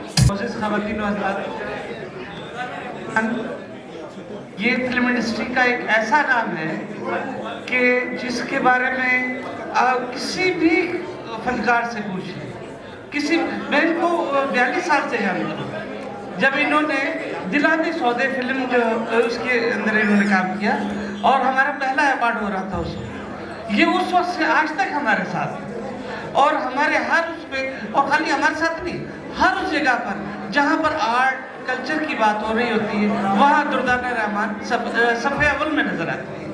ये फिल्म इंडस्ट्री का एक ऐसा नाम है कि जिसके बारे में किसी भी फनकार से पूछें, किसी मैं इनको 42 साल से जानता हूँ। जब इन्होंने दिलाने सौदे फिल्म जो उसके अंदर इन्होंने काम किया और हमारा पहला अवार्ड हो रहा था उसमें, ये उस वक्त से आज तक हमारे साथ और हमारे हर उस पे, और खाली हमारे साथ नहीं, हर उस जगह पर जहाँ पर आर्ट कल्चर की बात हो रही होती है वहाँ दुर्दाना रहमान सफ़े अव्वल में नजर आती है।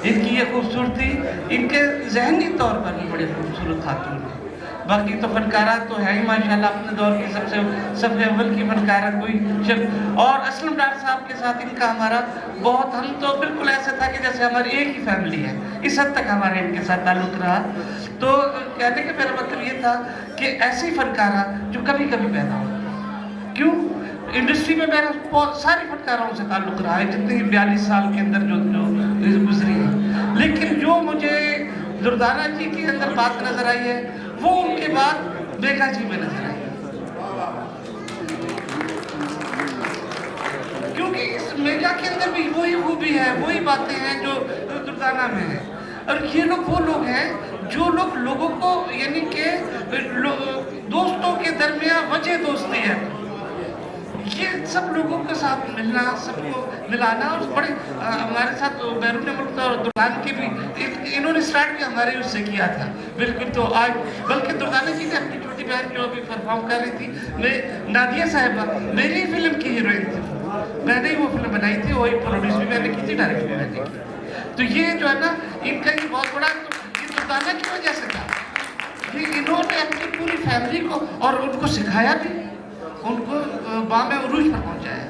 इनकी ये खूबसूरती, इनके जहनी तौर पर भी बड़ी खूबसूरत खातून है। बाकी तो फनकारा तो है ही माशाल्लाह, अपने दौर की सबसे अव्वल की फनकारा कोई शब्द। और असलम डार साहब के साथ इनका हमारा बहुत, हम तो बिल्कुल ऐसा था कि जैसे हमारी एक ही फैमिली है, इस हद तक हमारे इनके साथ ताल्लुक रहा। तो कहने का मेरा मतलब ये था कि ऐसी फनकारा जो कभी कभी पैदा हो। क्यों? इंडस्ट्री में मेरा बहुत सारी फनकारों से ताल्लुक रहा है, जितनी 42 साल के अंदर जो गुजरी है। लेकिन जो मुझे दुर्दाना जी के अंदर बात नजर आई है वो उनके बाद मेघा जी में नजर आई, क्योंकि इस मेघा के अंदर भी वही खूबी है, वही बातें हैं जो दुर्दाना में है। और ये लोग वो लोग हैं जो लोग लोगों को, यानी कि दोस्तों के दरमियान वजह दोस्ती है, ये सब लोगों के साथ मिलना, सबको मिलाना। और बड़े हमारे साथ बैरून मुल्क और दुल्हान की भी इन्होंने स्टार्ट भी हमारे उससे किया था बिल्कुल। तो आज बल्कि दुर्दाना जी ने अपनी छोटी बहन जो अभी परफॉर्म कर रही थी, मैं नादिया साहिबा मेरी फिल्म की हीरोइन थी, मैंने ही वो फिल्म बनाई थी, वही प्रोड्यूस भी मैंने की थी, डायरेक्ट भी मैंने की। तो ये जो है ना, इनका ये बहुत बड़ा दुर्दाना की वजह से था कि इन्होंने अपनी पूरी फैमिली को और उनको सिखाया भी, उनको बामे उरूज पर पहुंचाया।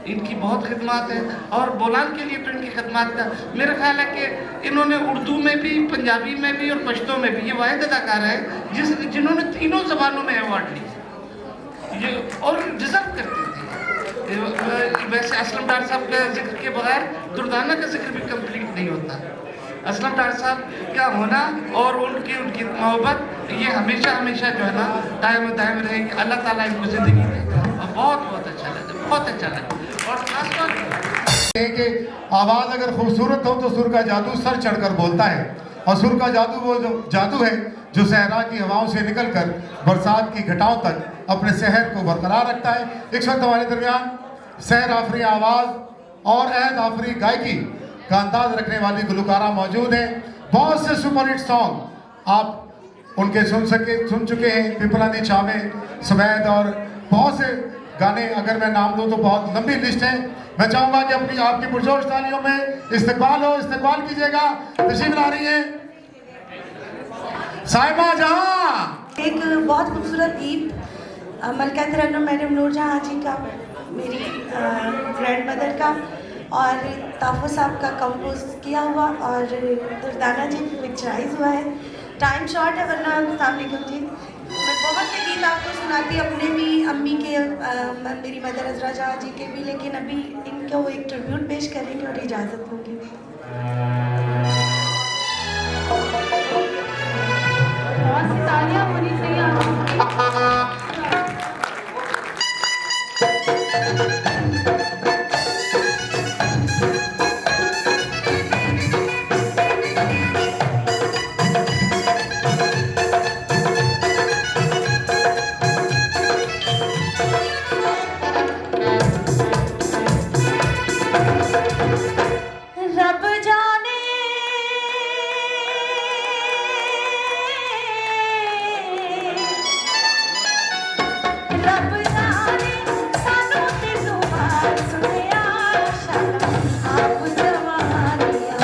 इनकी बहुत खिदमत है। और बोलान के लिए तो इनकी खिदमत का मेरा ख्याल है कि इन्होंने उर्दू में भी, पंजाबी में भी और पश्तो में भी, ये वाहिद अदाकार है जिन्होंने तीनों ज़बानों में अवार्ड ली ये और डिज़र्व करते थे। वैसे असलम डार साहब के जिक्र के बगैर दुर्दाना का जिक्र भी कंप्लीट नहीं होता। असलम डार साहब का होना और उनकी मोहब्बत ये हमेशा हमेशा जो है ना दायम दायम रहेगी। अल्लाह ताला इनको ज़िंदगी दे और बहुत अच्छा लगा, बहुत अच्छा लगा। और खासतौर कि आवाज़ अगर खूबसूरत हो तो सुर का जादू सर चढ़कर बोलता है, और सुर का जादू वो जो जादू है जो सहरा की हवाओं से निकलकर बरसात की घटाओं तक अपने शहर को बरकरार रखता है। इस वक्त हमारे दरमियान सहर आफरी आवाज़ और अहद आफरी गायकी का अंदाज रखने वाली गुलकारा मौजूद है। बहुत से सुपरहिट सॉन्ग आप उनके सुन चुके हैं, पिपलानी चावे, सुबैद और बहुत से गाने अगर मैं नाम दूं तो बहुत लंबी लिस्ट है। मैं चाहूंगा कि अपनी आपकी पुरजोश तालियों में इस्तकबाल कीजिएगा। तशरीफ ला रही है साहिबा जहां। एक बहुत खूबसूरत गीत मलका तरन्नुम मैडम नूरजहां जी का, मेरी ग्रैंड मदर का और ताफो साहब का कंपोज किया हुआ और दुर्दाना जी पिक्चराइज हुआ है। टाइम शॉर्ट है वरना सामने क्यों जी मैं बहुत से गीत आपको सुनाती, अपने भी, अम्मी के, मेरी मदर अजरा जहाँ जी के भी, लेकिन अभी इनको एक ट्रिब्यूट पेश करेंगे और इजाज़त होगी। बहुत सी तालियां होनी चाहिए। रब जाने सानू ते दुआर सुनिया शाला आप जवानिया,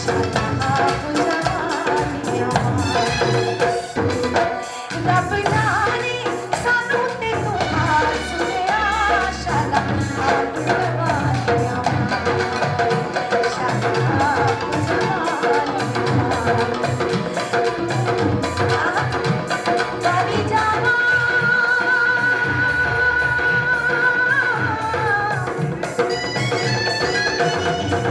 शाला आप जवानिया। रब जाने सानू ते दुआर सुनिया शाला आप जवानिया, शाला आप जवानिया। बारी जावा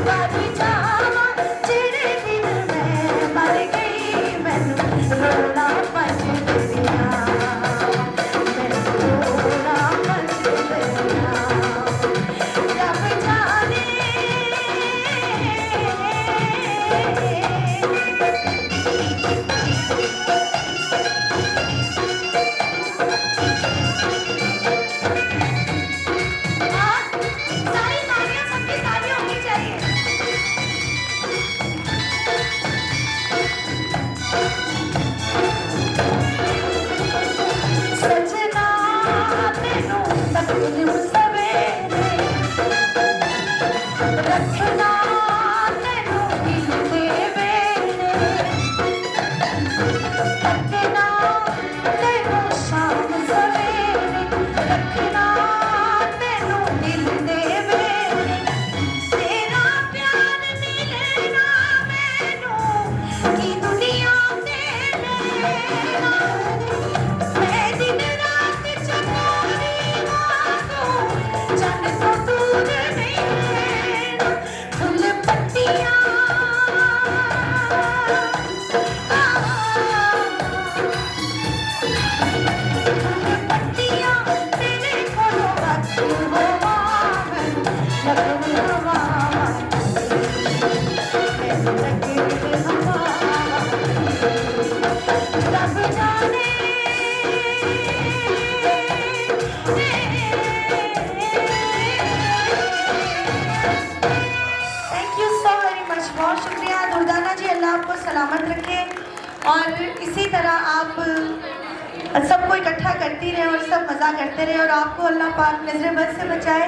बारी जावा जेड़े दिन मैं मर गई मैनू रोना पज दिया, मैनू रोना पज दिया। रब जाने सारी तालियां, सबकी तालियां होनी चाहिए। सजना तेनू तकन सवेरे रखना तेनू दिल दे वेले, तकना तेनू शाम सवेरे रखना तेनू दिल दे वेले। तेरा प्यार मिलना मैनू की दुनिया ते लेना, मैं दिन रात चकोरी मांगू चन तो दूर नहीं रहना। फुल पत्तियां पत्तियां तेरे कोलों वक्त होवा मैनू लगे हवा, मैनू लगे हवा। रब जाने thank you so very much, बहुत शुक्रिया दुर्दाना जी। अल्लाह आपको सलामत रखे और इसी तरह आप सबको इकट्ठा करती रहे और सब मज़ा करते रहे और आपको अल्लाह पाक नजर बद से बचाए,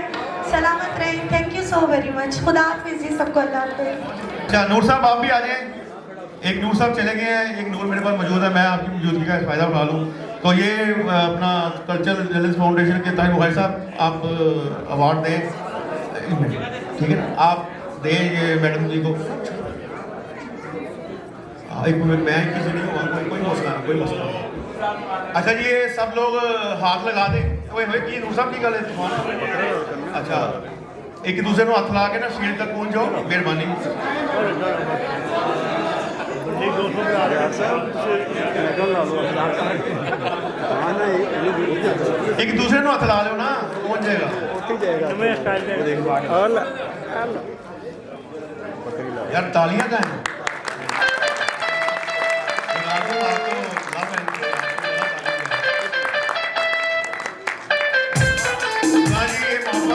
सलामत रहे। Thank you so very much. खुदा हाफिज़ जी, सबको अल्लाह हाफिज़। अच्छा नूर साहब आप भी आ जाएं। एक नूर साहब चले गए हैं, एक नूर मेरे पास मौजूद है, मैं आपकी मौजूदगी का फ़ायदा उठा लूँ। तो ये अपना कल्चरल जर्नलिस्ट फाउंडेशन के ताहिर भाई साहब आप अवार्ड दें, ठीक है, आप दें ये मैडम जी को। एक मिनट, मैं किसी नहीं हुआ, कोई मसला नहीं, कोई मसला नहीं। अच्छा जी, ये सब लोग हाथ लगा दें। ओए होए की नूर साहब की गल है। अच्छा, एक दूसरे को हथ ला के ना शील्ड तक पहुंच जाओ, मेहरबानी। एक दूसरे को हथ ला लो ना, पहुंच जाएगा यार। तालियां का है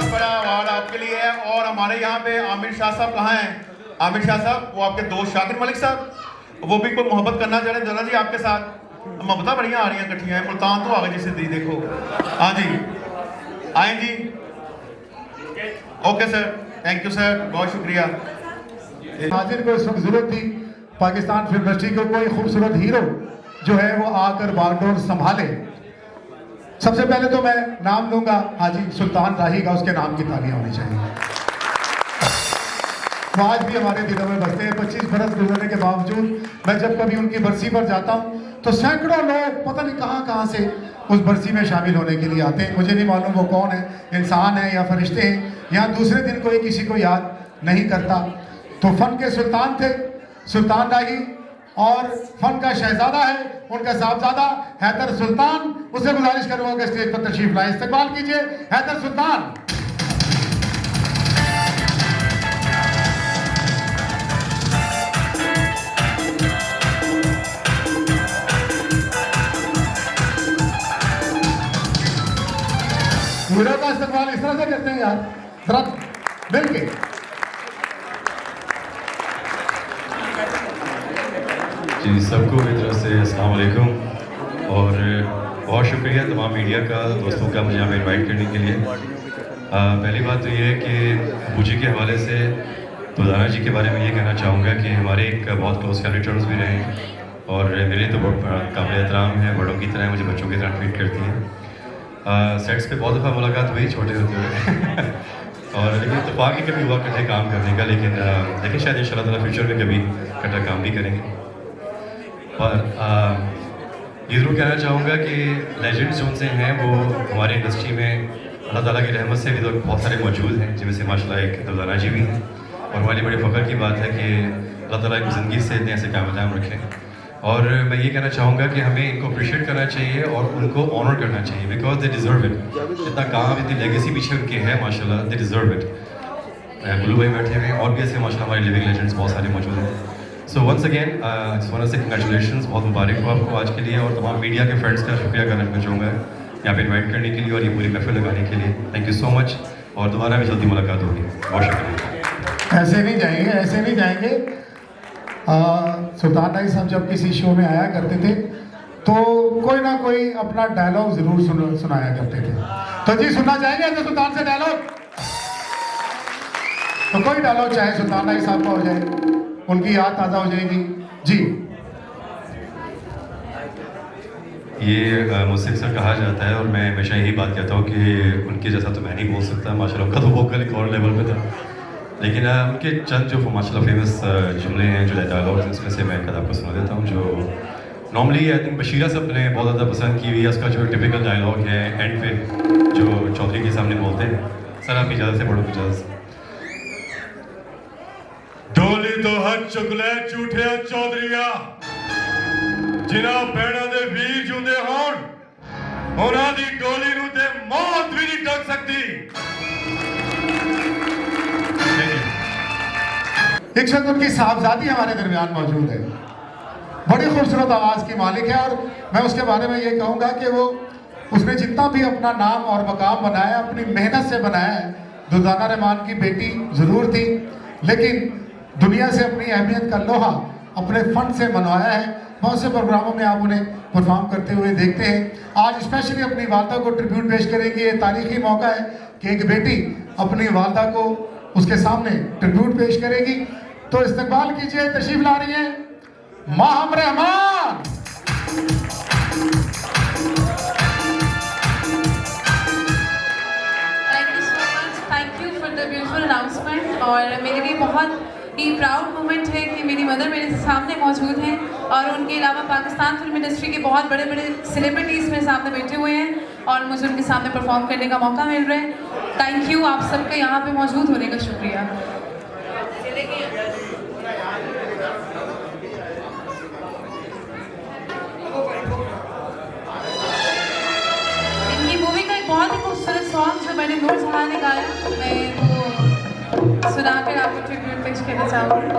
बड़ा अवार्ड आपके लिए है। और हमारे यहाँ पे आमिर शाह साहब कहाँ हैं? आमिर शाह साहब, वो आपके दोस्त शाकिर मलिक साहब, वो भी कोई मोहब्बत करना चाह रहे हैं जरा जी आपके साथ। मोहब्बत बढ़िया आ रही हैं इकट्ठियाँ हैं, मुल्तान तो आ गए जिसे दी देखो। हाँ जी, आए जी। Okay sir, thank you sir, बहुत शुक्रिया। हाजिर को इस वक्त जरूरत थी पाकिस्तान फिल्म इंडस्ट्री को कोई खूबसूरत हीरो जो है वो आकर बागडोर संभाले। सबसे पहले तो मैं नाम लूंगा हाजी सुल्तान राही का, उसके नाम की तालियां होनी चाहिए। वो आज भी हमारे दिलों में बसते हैं। 25 बरस गुजरने के बावजूद मैं जब कभी उनकी बरसी पर जाता हूँ तो सैकड़ों लोग पता नहीं कहाँ से उस बरसी में शामिल होने के लिए आते हैं। मुझे नहीं मालूम वो कौन है, इंसान है या फरिश्ते हैं, या दूसरे दिन कोई किसी को याद नहीं करता। तो फन के सुल्तान थे सुल्तान राही, और फन का शहजादा है उनका साहबजादा हैदर सुल्तान। उसे गुजारिश करूंगा कि स्टेज पर तशरीफ लाए। इस्तकबाल कीजिए हैदर सुल्तान। हीरो का इस्तकबाल इस तरह से करते हैं यार, जरा मिल के। जी, सबको मेरी तरफ से अस्सलाम वालेकुम, और बहुत शुक्रिया तमाम मीडिया का, दोस्तों का, मुझे यहाँ इनवाइट करने के लिए। पहली बात तो ये है कि अबू जी के हवाले से दुर्दाना जी के बारे में ये कहना चाहूँगा कि हमारे एक बहुत क्लोज फैमिली टर्म्स भी रहे हैं, और मेरे तो बहुत काबिल एहतराम है, बड़ों की तरह मुझे बच्चों की तरह ट्रीट करती हैं। सेट्स पे बहुत दफ़ा मुलाकात हुई छोटे होते हुए और लेकिन इत्तेफाक ही कभी हुआ इकट्ठे काम करने का, लेकिन देखिए शायद इंशाल्लाह ताला फ्यूचर में कभी इकट्ठा काम भी करेंगे। और ये ज़रूर कहना चाहूँगा कि लेजेंड्स जो उनसे हैं वो हमारी इंडस्ट्री में अल्लाह ताला की रहमत से भी तो बहुत सारे मौजूद हैं, जिनमें से माशाल्लाह एक दुर्दाना जी भी हैं। और हमारी बड़ी फ़ख्र की बात है कि अल्लाह ताला इनकी ज़िंदगी से इतने ऐसे कामयाब रखें। और मैं ये कहना चाहूँगा कि हमें इनको अप्रिशिएट करना चाहिए और उनको ऑनर करना चाहिए, बिकॉज दे डिज़र्व इट। जितना काम, इतनी लेगेसी पीछे उनकी है माशाल्लाह, दे डिज़र्व इट। गुल्लू भाई बैठे हुए हैं और भी ऐसे माशाल्लाह हमारे लिविंग लेजेंड्स बहुत सारे मौजूद हैं। So once again just want to say congratulations, बहुत मुबारक हो आपको आज के लिए, और तमाम मीडिया के फ्रेंड्स का शुक्रिया करना चाहूँगा यहाँ पे इन्वाइट करने के लिए और ये पूरी महफिल लगाने के लिए। थैंक यू सो मच, और दोबारा भी जल्दी मुलाकात होगी। बहुत शुक्रिया। ऐसे नहीं जाएंगे, ऐसे नहीं जाएंगे। सुल्तान राही साहब जब किसी शो में आया करते थे तो कोई ना कोई अपना डायलॉग जरूर सुनाया करते थे। तो जी सुनना चाहेंगे तो सुल्तान से डायलॉग, तो कोई डायलॉग चाहे सुल्तान राही साहब का हो जाए, उनकी याद ताज़ा हो जाएगी जी। ये मुझसे अक्सर कहा जाता है और मैं हमेशा यही बात कहता हूँ कि उनके जैसा तो मैं नहीं बोल सकता, माशाल्लाह उनका तो वोकल एक और लेवल पे था, लेकिन उनके चंद जो माशाल्लाह फेमस जुमले हैं, जो डायलॉग्स, इसमें से मैं कद आपको सुना देता हूँ जो नॉर्मली आई थिंक बशीरा सब ने बहुत ज़्यादा पसंद की हुई है। उसका जो टिपिकल डायलॉग है एंड पे जो चौधरी के सामने बोलते हैं, सर आपकी इजाज़त से, बड़ों की इजाज़त। डोली तो हज चुकले झूठे चौधरिया, जिन्हां भैणां दे वीर जुंदे होण, उन्हां दी डोली नूं ते मौत भी नहीं टक सकती। एक शख्स उनकी साहबजादी हमारे दरमियान मौजूद है, बड़ी खूबसूरत आवाज़ की मालिक है, और मैं उसके बारे में ये कहूँगा कि वो उसने जितना भी अपना नाम और मकाम बनाया अपनी मेहनत से बनाया है। दुर्दाना रहमान की बेटी ज़रूर थी, लेकिन दुनिया से अपनी अहमियत का लोहा अपने फंड से मनवाया है। बहुत से प्रोग्रामों में आप उन्हें परफॉर्म करते हुए देखते हैं। आज स्पेशली अपनी वालदा को ट्रिब्यूट पेश करेंगे। ये तारीखी मौका है कि एक बेटी अपनी वालदा को उसके सामने ट्रिब्यूट पेश करेगी। तो इस्तकबाल कीजिए, तशरीफ ला रही हैं माहम रहमान। अनाउंसमेंट और मेरे लिए बहुत ही प्राउड मोमेंट है कि मेरी मदर मेरे सामने मौजूद हैं और उनके अलावा पाकिस्तान फिल्म इंडस्ट्री के बहुत बड़े बड़े सेलिब्रिटीज़ मेरे सामने बैठे हुए हैं और मुझे उनके सामने परफॉर्म करने का मौका मिल रहा है। थैंक यू आप सबका यहाँ पे मौजूद होने का शुक्रिया। इनकी मूवी का एक बहुत ही खूबसूरत सॉन्ग जो मैंने नूर जहां ने गाया, मैं वो सुनाकर आपको ट्रिब्यूट पेश करना चाहूँगी।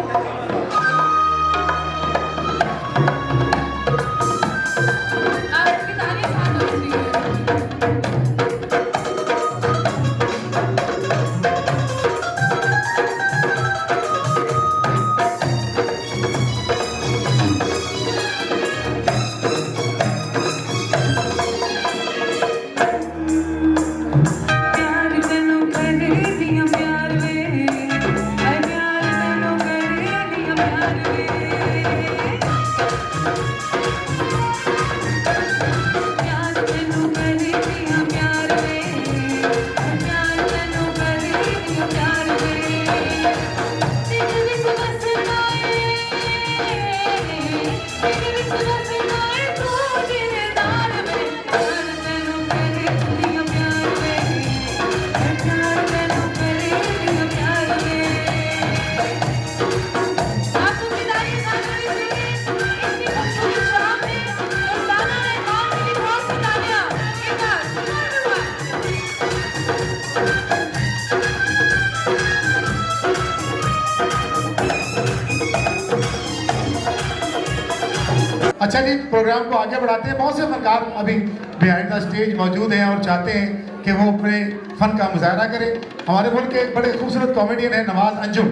अच्छा जी, प्रोग्राम को आगे बढ़ाते हैं। बहुत से फनकार अभी बिहाइंड द स्टेज मौजूद हैं और चाहते हैं कि वो अपने फन का मुजाहरा करें। हमारे मुल्क के एक बड़े खूबसूरत कॉमेडियन हैं नवाज अंजुम,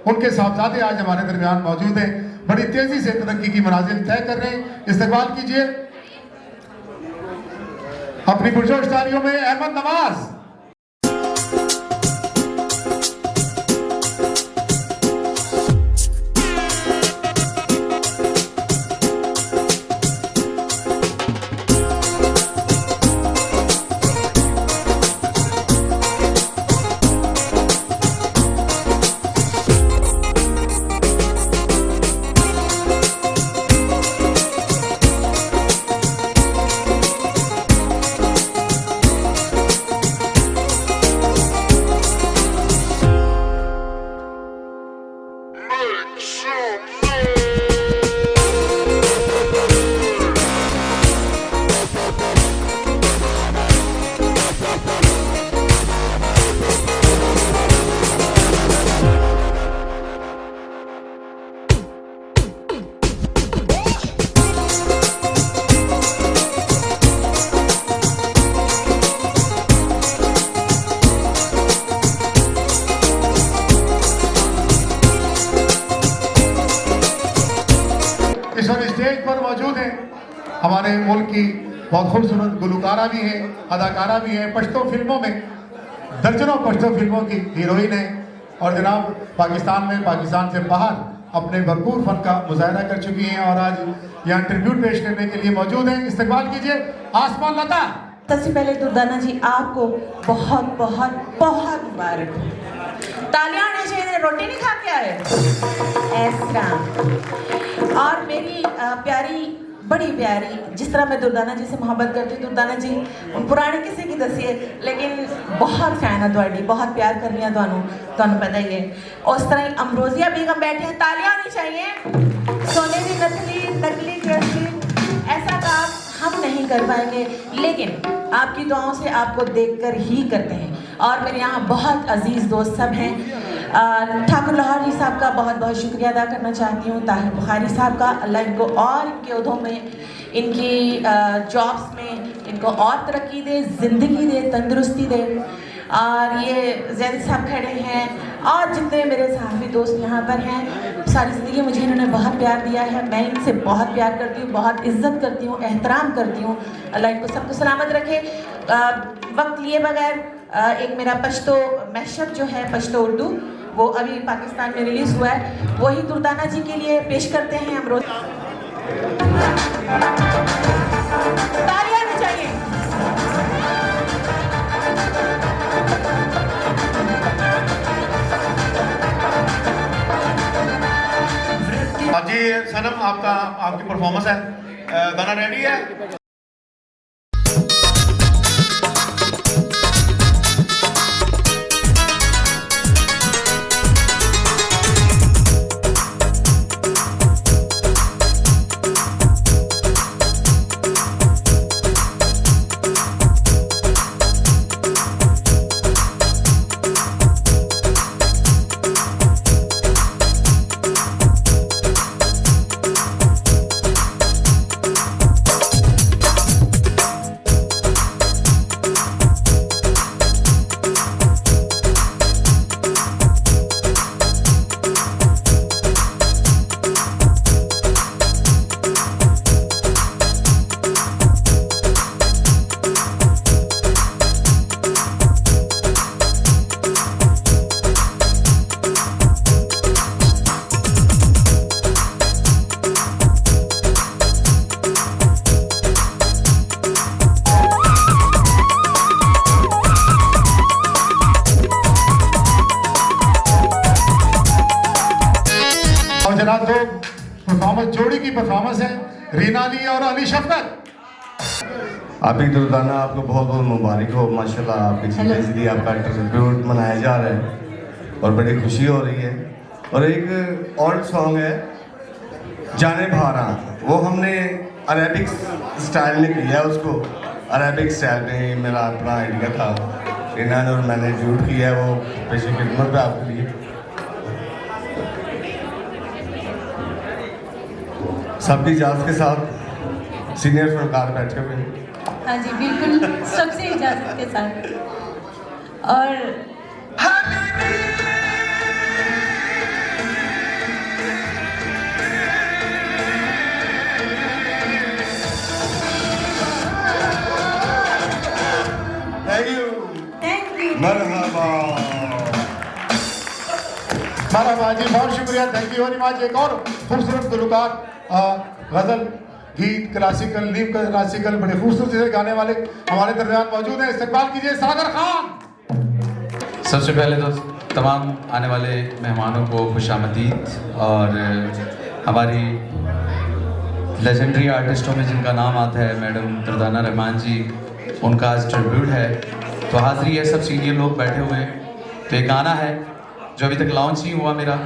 उनके साहबजादे आज हमारे दरमियान मौजूद हैं, बड़ी तेजी से तरक्की की मनाजिल तय कर रहे हैं। इस्तकबाल कीजिए अपनी पुरजोश तालियों में अहमद नवाज। हमारे मुल्क की बहुत खूबसूरत गुलकारा भी है, अदाकारा भी है, पश्तो फिल्मों में दर्जनों पश्तो फिल्मों की हीरोइन है और जनाब पाकिस्तान में, पाकिस्तान से बाहर अपने भरपूर फन का मुजाहरा कर चुकी हैं और आज यहाँ ट्रिब्यूट पेश करने के लिए मौजूद हैं। इस्तकबाल कीजिए आसमान लता। सबसे पहले दुर्दाना जी आपको बहुत बहुत बहुत मुबारक। तालियां आने चाहिए, रोटी नहीं खा के आए ऐसा। और मेरी प्यारी, बड़ी प्यारी, जिस तरह मैं दुर्दाना जी से मोहब्बत करती हूँ, दुर्दाना जी पुराने किसी की दसी है लेकिन बहुत फैन है तुहाडी, बहुत प्यार करनी है तुहानू पता ही है। उस तरह ही अमरोजिया बेगम बैठे हैं, तालियां आनी चाहिए। सोने की नकली जैसी ऐसा काम हम नहीं कर पाएंगे लेकिन आपकी दुआओं से आपको देखकर ही करते हैं। और मेरे यहाँ बहुत अजीज़ दोस्त सब हैं। ठाकुर लाहौरी साहब का बहुत बहुत शुक्रिया अदा करना चाहती हूँ, ताहिर बुखारी साहब का, अल्लाह इनको और इनके उहदों में, इनकी जॉब्स में इनको और तरक्की दे, ज़िंदगी दे, तंदुरुस्ती दे। और ये जैद साहब खड़े हैं और जितने मेरे सहाफ़ी दोस्त यहाँ पर हैं, सारी ज़िंदगी मुझे इन्होंने बहुत प्यार दिया है। मैं इनसे बहुत प्यार करती हूँ, बहुत इज़्ज़त करती हूँ, एहतराम करती हूँ। अल्लाह इनको सबको सलामत रखे। वक्त लिए बगैर एक मेरा पश्तो महशब जो है, पश्तो उर्दू, वो अभी पाकिस्तान में रिलीज़ हुआ है, वही दुर्दाना जी के लिए पेश करते हैं हम रोज। तालियां आनी चाहिए। जी सनम, आपकी परफॉर्मेंस है, गाना रेडी है? जनाब दो परफॉर्मेंस जोड़ी की परफॉर्मेंस है, रीनाली और अली शफकत। आपकी दुर्दाना आपको बहुत बहुत मुबारक हो। माशाल्लाह आपकी जिंदगी आपका ट्रिब्यूट मनाया जा रहा है और बड़ी खुशी हो रही है। और एक ओल्ड सॉन्ग है जाने भारा, वो हमने अरेबिक स्टाइल में किया है, उसको अरेबिक स्टाइल में ही मेरा अपना आइडिया था। रीना और मैंने ड्यूट किया है, वो पेशे खिदमत पे आपके लिए। सबकी इजाज़त के साथ सीनियर फनकार बैठे हुए हैं। हाँ जी बिल्कुल, सबसे इजाज़त के साथ। और थैंक यू मरहबा जी, बहुत शुक्रिया, थैंक यू वेरी मच। एक और खूबसूरत गुलकार गजल, गीत, क्लासिकल, नीम क्लासिकल, बड़े खूबसूरती से गाने वाले हमारे दरमियान मौजूद हैं। इस्तकबाल कीजिए सागर खान। सबसे पहले तो तमाम आने वाले मेहमानों को खुशामदीद। और हमारी लेजेंडरी आर्टिस्टों में जिनका नाम आता है मैडम दुर्दाना रहमान जी, उनका आज ट्रिब्यूट है, तो हाज़िरी है, सब सीनियर लोग बैठे हुए हैं। तो एक गाना है जो अभी तक लॉन्च नहीं हुआ मेरा,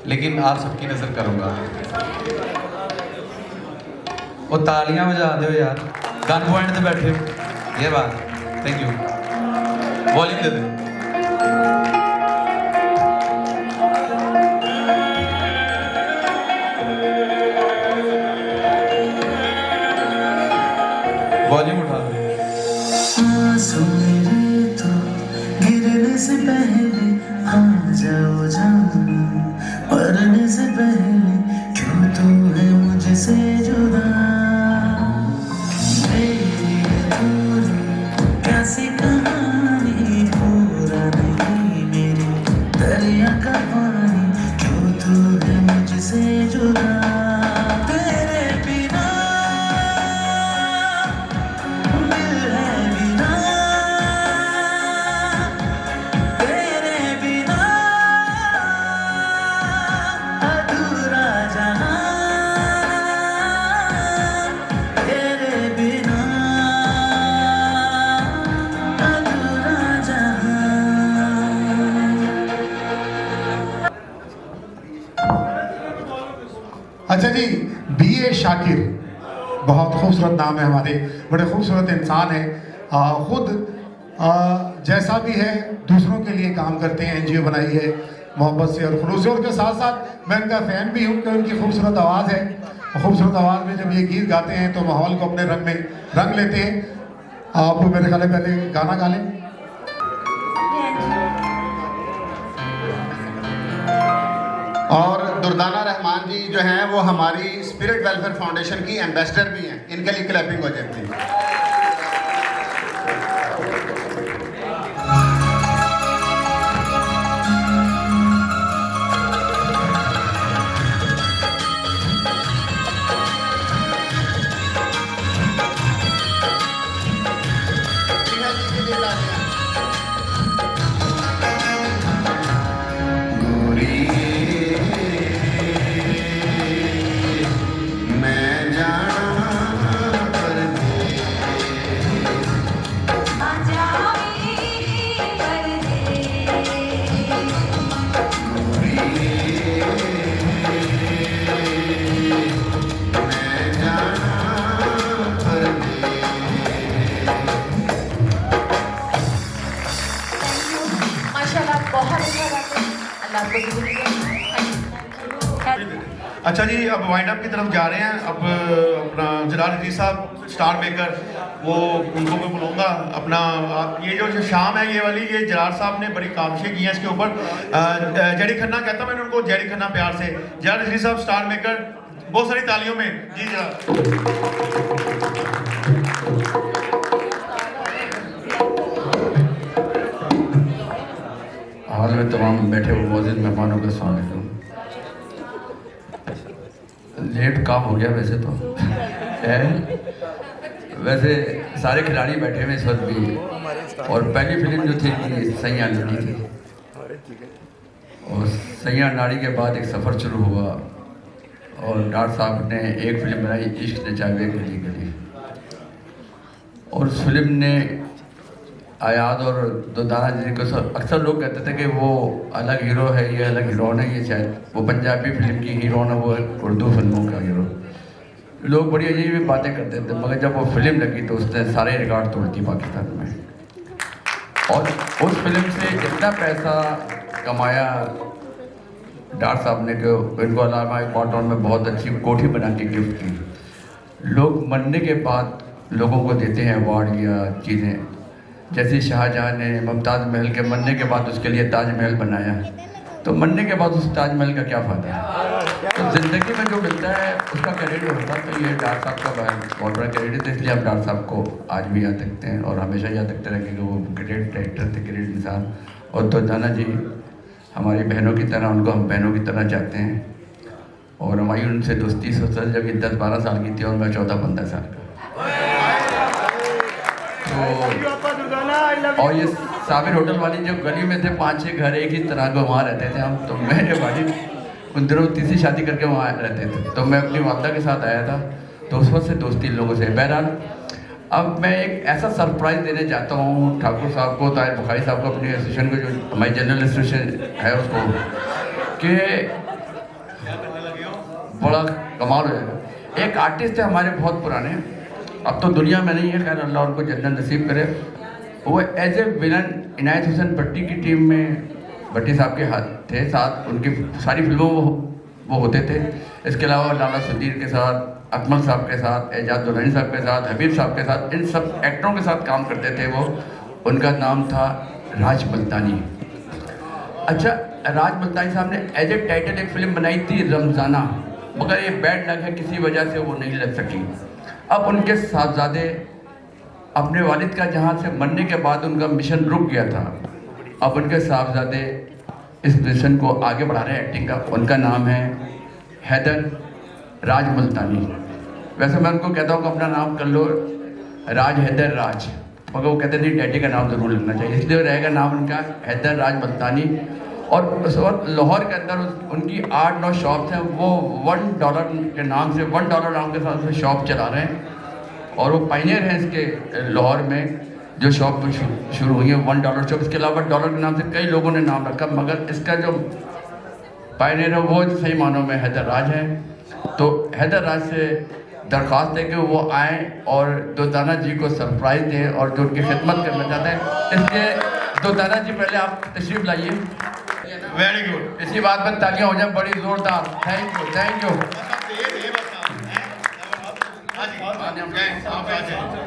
लेकिन आप सबकी नज़र करूँगा। वो तालियां बजा दो यार, गन पॉइंट पे बैठे हो, ये बात। थैंक यू, वॉल्यूम दे दो। वॉल्यूम उठा दो। तो गिरने से पहले आ जाओ जाना, मरने से पहले क्यों तू है मुझसे जुदा। कैसी कहानी पूरा नहीं मेरे दरिया का पानी, क्यों तू है मुझसे जुदा। तेरे बिना दिल है बिना, तेरे बिना अधूरा जहां, तेरे बिना अच्छा जी, B.A. शाकिर, बहुत खूबसूरत नाम है, हमारे बड़े खूबसूरत इंसान हैं। खुद जैसा भी है दूसरों के लिए काम करते हैं, NGO बनाई है मोहब्बत से और खुलूस से। और के साथ साथ मैं उनका फ़ैन भी हूँ, क्योंकि उनकी खूबसूरत आवाज़ है। खूबसूरत आवाज़ में जब ये गीत गाते हैं तो माहौल को अपने रंग में रंग लेते हैं। आप मेरे ख्याल में पहले गाना गा लें। और दुर्दाना रहमान जी जो हैं वो हमारी स्पिरिट वेलफेयर फाउंडेशन की एम्बेसडर भी हैं, इनके लिए क्लैपिंग हो जाए प्लीज। अच्छा जी, अब वाइंड अप की तरफ जा रहे हैं। अब अपना जलाल अजीज साहब स्टार मेकर, वो उनको मैं बुलाऊंगा। अपना ये जो शाम है ये वाली, ये जलाल साहब ने बड़ी काविशें की हैं इसके ऊपर। जेडी खन्ना कहता मैंने उनको, जेडी खन्ना प्यार से। जलाल अजीज साहब स्टार मेकर, बहुत सारी तालियों में जी जनाब। हाल में तमाम बैठे हुए मौजूद मेहमानों का स्वागत है। लेट काम हो गया वैसे तो है, वैसे सारे खिलाड़ी बैठे हुए इस वक्त भी, और पहली फिल्म जो थी सैया नाड़ी थी, और सैया नाड़ी के बाद एक सफ़र शुरू हुआ और डॉक्टर साहब ने एक फिल्म बनाई इश्क ने चावे गली गली, और उस फिल्म ने आयाद और दुर्दाना जी को अक्सर लोग कहते थे कि वो अलग हीरो है, ये अलग हीरोइन है, ये शायद वो पंजाबी फिल्म की हीरोइन है, वो उर्दू फिल्मों का हीरो। लोग बड़ी अजीब बातें करते थे, मगर जब वो फिल्म लगी तो उसने सारे रिकॉर्ड तोड़ दी पाकिस्तान में, और उस फिल्म से इतना पैसा कमाया डॉक्टर साहब ने कि इनको अलामा इकबाल टाउन में बहुत अच्छी कोठी बना के गिफ्ट की। लोग मरने के बाद लोगों को देते हैं अवार्ड या चीज़ें, जैसे शाहजहाँ ने मुमताज़ महल के मरने के बाद उसके लिए ताजमहल बनाया, तो मरने के बाद उस ताजमहल का क्या फ़ायदा। तो ज़िंदगी में जो मिलता है उसका क्रेडिट होता है, तो ये डॉक्टर साहब का बहुत बड़ा क्रेडिट है, इसलिए आप डॉक्टर साहब को आज भी याद रखते हैं और हमेशा याद रखते रहेंगे कि वो ग्रेट डायरेक्टर थे, ग्रेट इंसान। और दुर्दाना जी हमारी बहनों की तरह, उनको हम बहनों की तरह चाहते हैं, और हमारी उनसे दोस्ती सोचा जब ये 10-12 साल की थी और मैं 14-15 साल का। तो और ये साबिर होटल वाली जो गली में थे 5-6 घर एक ही तरह के वहाँ रहते थे हम, तो मेरे वाली उन दिनों तीसरी शादी करके वहाँ रहते थे, तो मैं अपनी वालदा के साथ आया था, तो उस वक्त से दोस्ती लोगों से। बहरहाल अब मैं एक ऐसा सरप्राइज़ देने चाहता हूँ ठाकुर साहब को, ताहिर बुखारी साहब को, अपनी एसोसिएशन को, जो हमारी जनरल एसोसिएशन है उसको, कि बड़ा कमाल हो जाएगा। एक आर्टिस्ट है हमारे बहुत पुराने, अब तो दुनिया में नहीं है, खैर अल्लाह उनको जन्नत नसीब करे। वो एज ए विलन इनायत हुसैन भट्टी की टीम में भट्टी साहब के हाथ थे, साथ उनकी सारी फिल्मों वो होते थे। इसके अलावा लाला सुदीर के साथ, अकमल साहब के साथ, एजाज दुल्हनी साहब के साथ, हबीब साहब के साथ, इन सब एक्टरों के साथ काम करते थे वो। उनका नाम था राज मुल्तानी। अच्छा, राज मुल्तानी साहब ने एज ए टाइटल एक फिल्म बनाई थी रमज़ाना, मगर ये बैड लक है, किसी वजह से वो नहीं लग सकी। अब उनके साहबजादे अपने वालिद का जहाँ से मरने के बाद उनका मिशन रुक गया था, अब उनके साहबजादे इस मिशन को आगे बढ़ा रहे हैं एक्टिंग का। उनका नाम है हैदर राज मुल्तानी। वैसे मैं उनको कहता हूँ कि अपना नाम कर लो राज हैदर राज, मगर वो कहते नहीं, डैडी का नाम ज़रूर लिखना चाहिए, इसलिए रहेगा नाम उनका हैदर राज मुल्तानी। और उस वक्त लाहौर के अंदर उनकी 8-9 शॉप्स हैं, वो $1 के नाम से, $1 नाम के साथ से शॉप चला रहे हैं, और वो पायनियर हैं इसके लाहौर में जो शॉप शुरू हुई है $1 शॉप। इसके अलावा डॉलर के नाम से कई लोगों ने नाम रखा, मगर इसका जो पायनियर है वो सही मानों में हैदर राज है। तो हैदर राज से दरख्वास्त है कि वो आएँ और दुर्दाना जी को सरप्राइज़ दें और जो उनकी खिदमत करना चाहते हैं, इसलिए दुर्दाना जी पहले आप तशरीफ़ लाइए। वेरी गुड, इसी बात पर तालियां हो जाए बड़ी जोरदार। Thank you, thank you.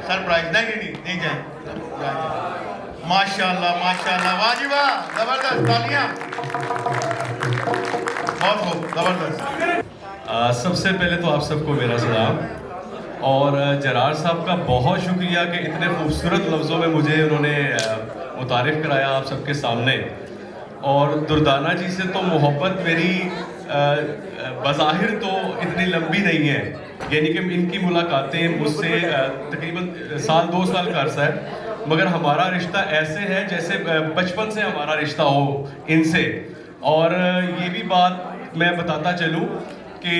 Surprise नहीं जाए। माशाल्लाह माशाल्लाह, वाह जी वाह, जबरदस्त, तालियां, बहुत खूब, जबरदस्त। सबसे पहले तो आप सबको मेरा सलाम, और जरार साहब का बहुत शुक्रिया कि इतने खूबसूरत लफ्ज़ों में मुझे उन्होंने मुतारिफ़ कराया आप सबके सामने। और दुर्दाना जी से तो मोहब्बत मेरी बज़ाहिर तो इतनी लंबी नहीं है, यानी कि इनकी मुलाकातें मुझसे तकरीबन 1-2 साल का अरसा है, मगर हमारा रिश्ता ऐसे है जैसे बचपन से हमारा रिश्ता हो इनसे। और ये भी बात मैं बताता चलूँ कि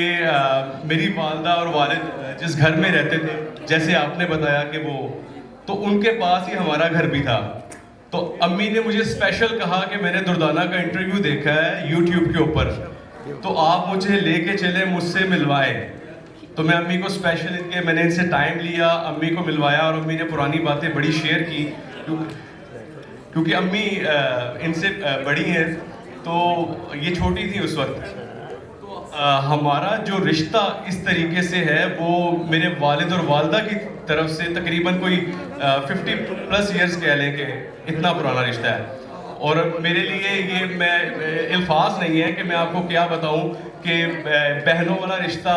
मेरी वालदा और वालिद जिस घर में रहते थे, जैसे आपने बताया कि वो, तो उनके पास ही हमारा घर भी था। तो अम्मी ने मुझे स्पेशल कहा कि मैंने दुर्दाना का इंटरव्यू देखा है यूट्यूब के ऊपर, तो आप मुझे लेके चले, मुझसे मिलवाए। तो मैं अम्मी को स्पेशल इनके, मैंने इनसे टाइम लिया, अम्मी को मिलवाया, और अम्मी ने पुरानी बातें बड़ी शेयर की, क्योंकि अम्मी इनसे बड़ी हैं, तो ये छोटी थी उस वक्त। तो हमारा जो रिश्ता इस तरीके से है वो मेरे वालिद और वालदा की तरफ से तकरीबन कोई 50+ ईयर्स कह लें कि इतना पुराना रिश्ता है। और मेरे लिए ये मैं अल्फाज नहीं है कि मैं आपको क्या बताऊं कि बहनों वाला रिश्ता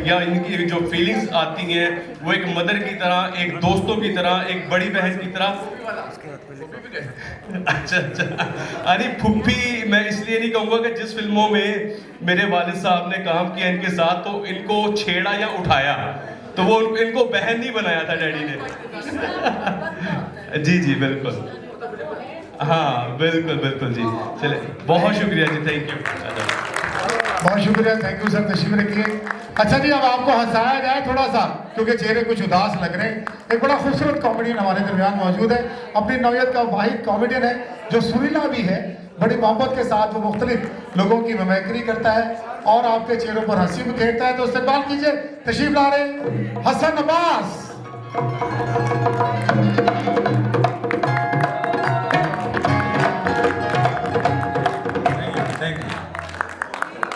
या इनकी जो फीलिंग्स आती हैं वो एक मदर की तरह, एक दोस्तों की तरह, एक बड़ी बहन की तरह। अच्छा अरे फुप्पी मैं इसलिए नहीं कहूँगा कि जिस फिल्मों में मेरे वालिद साहब ने काम किया इनके साथ तो इनको छेड़ा या उठाया तो वो इनको बहन नहीं बनाया था डैडी ने। जी जी बिल्कुल, हाँ बिल्कुल बिल्कुल जी। चले बहुत शुक्रिया जी, थैंक यू। बहुत शुक्रिया, थैंक यू सर, तशरीफ रखिए। अच्छा जी, अब आपको हंसाया जाए थोड़ा सा क्योंकि चेहरे कुछ उदास लग रहे हैं। एक बड़ा खूबसूरत कॉमेडियन हमारे दरमियान मौजूद है, अपनी नौयत का वाहिद कॉमेडियन है जो सुरीला भी है। बड़ी मोहब्बत के साथ वो मुख्तलिफ लोगों की मिमिक्री करता है और आपके चेहरों पर हंसी बिखेरता है। तो इस्तेमाल कीजिए, तशरीफ ला रहे हसन अब्बास।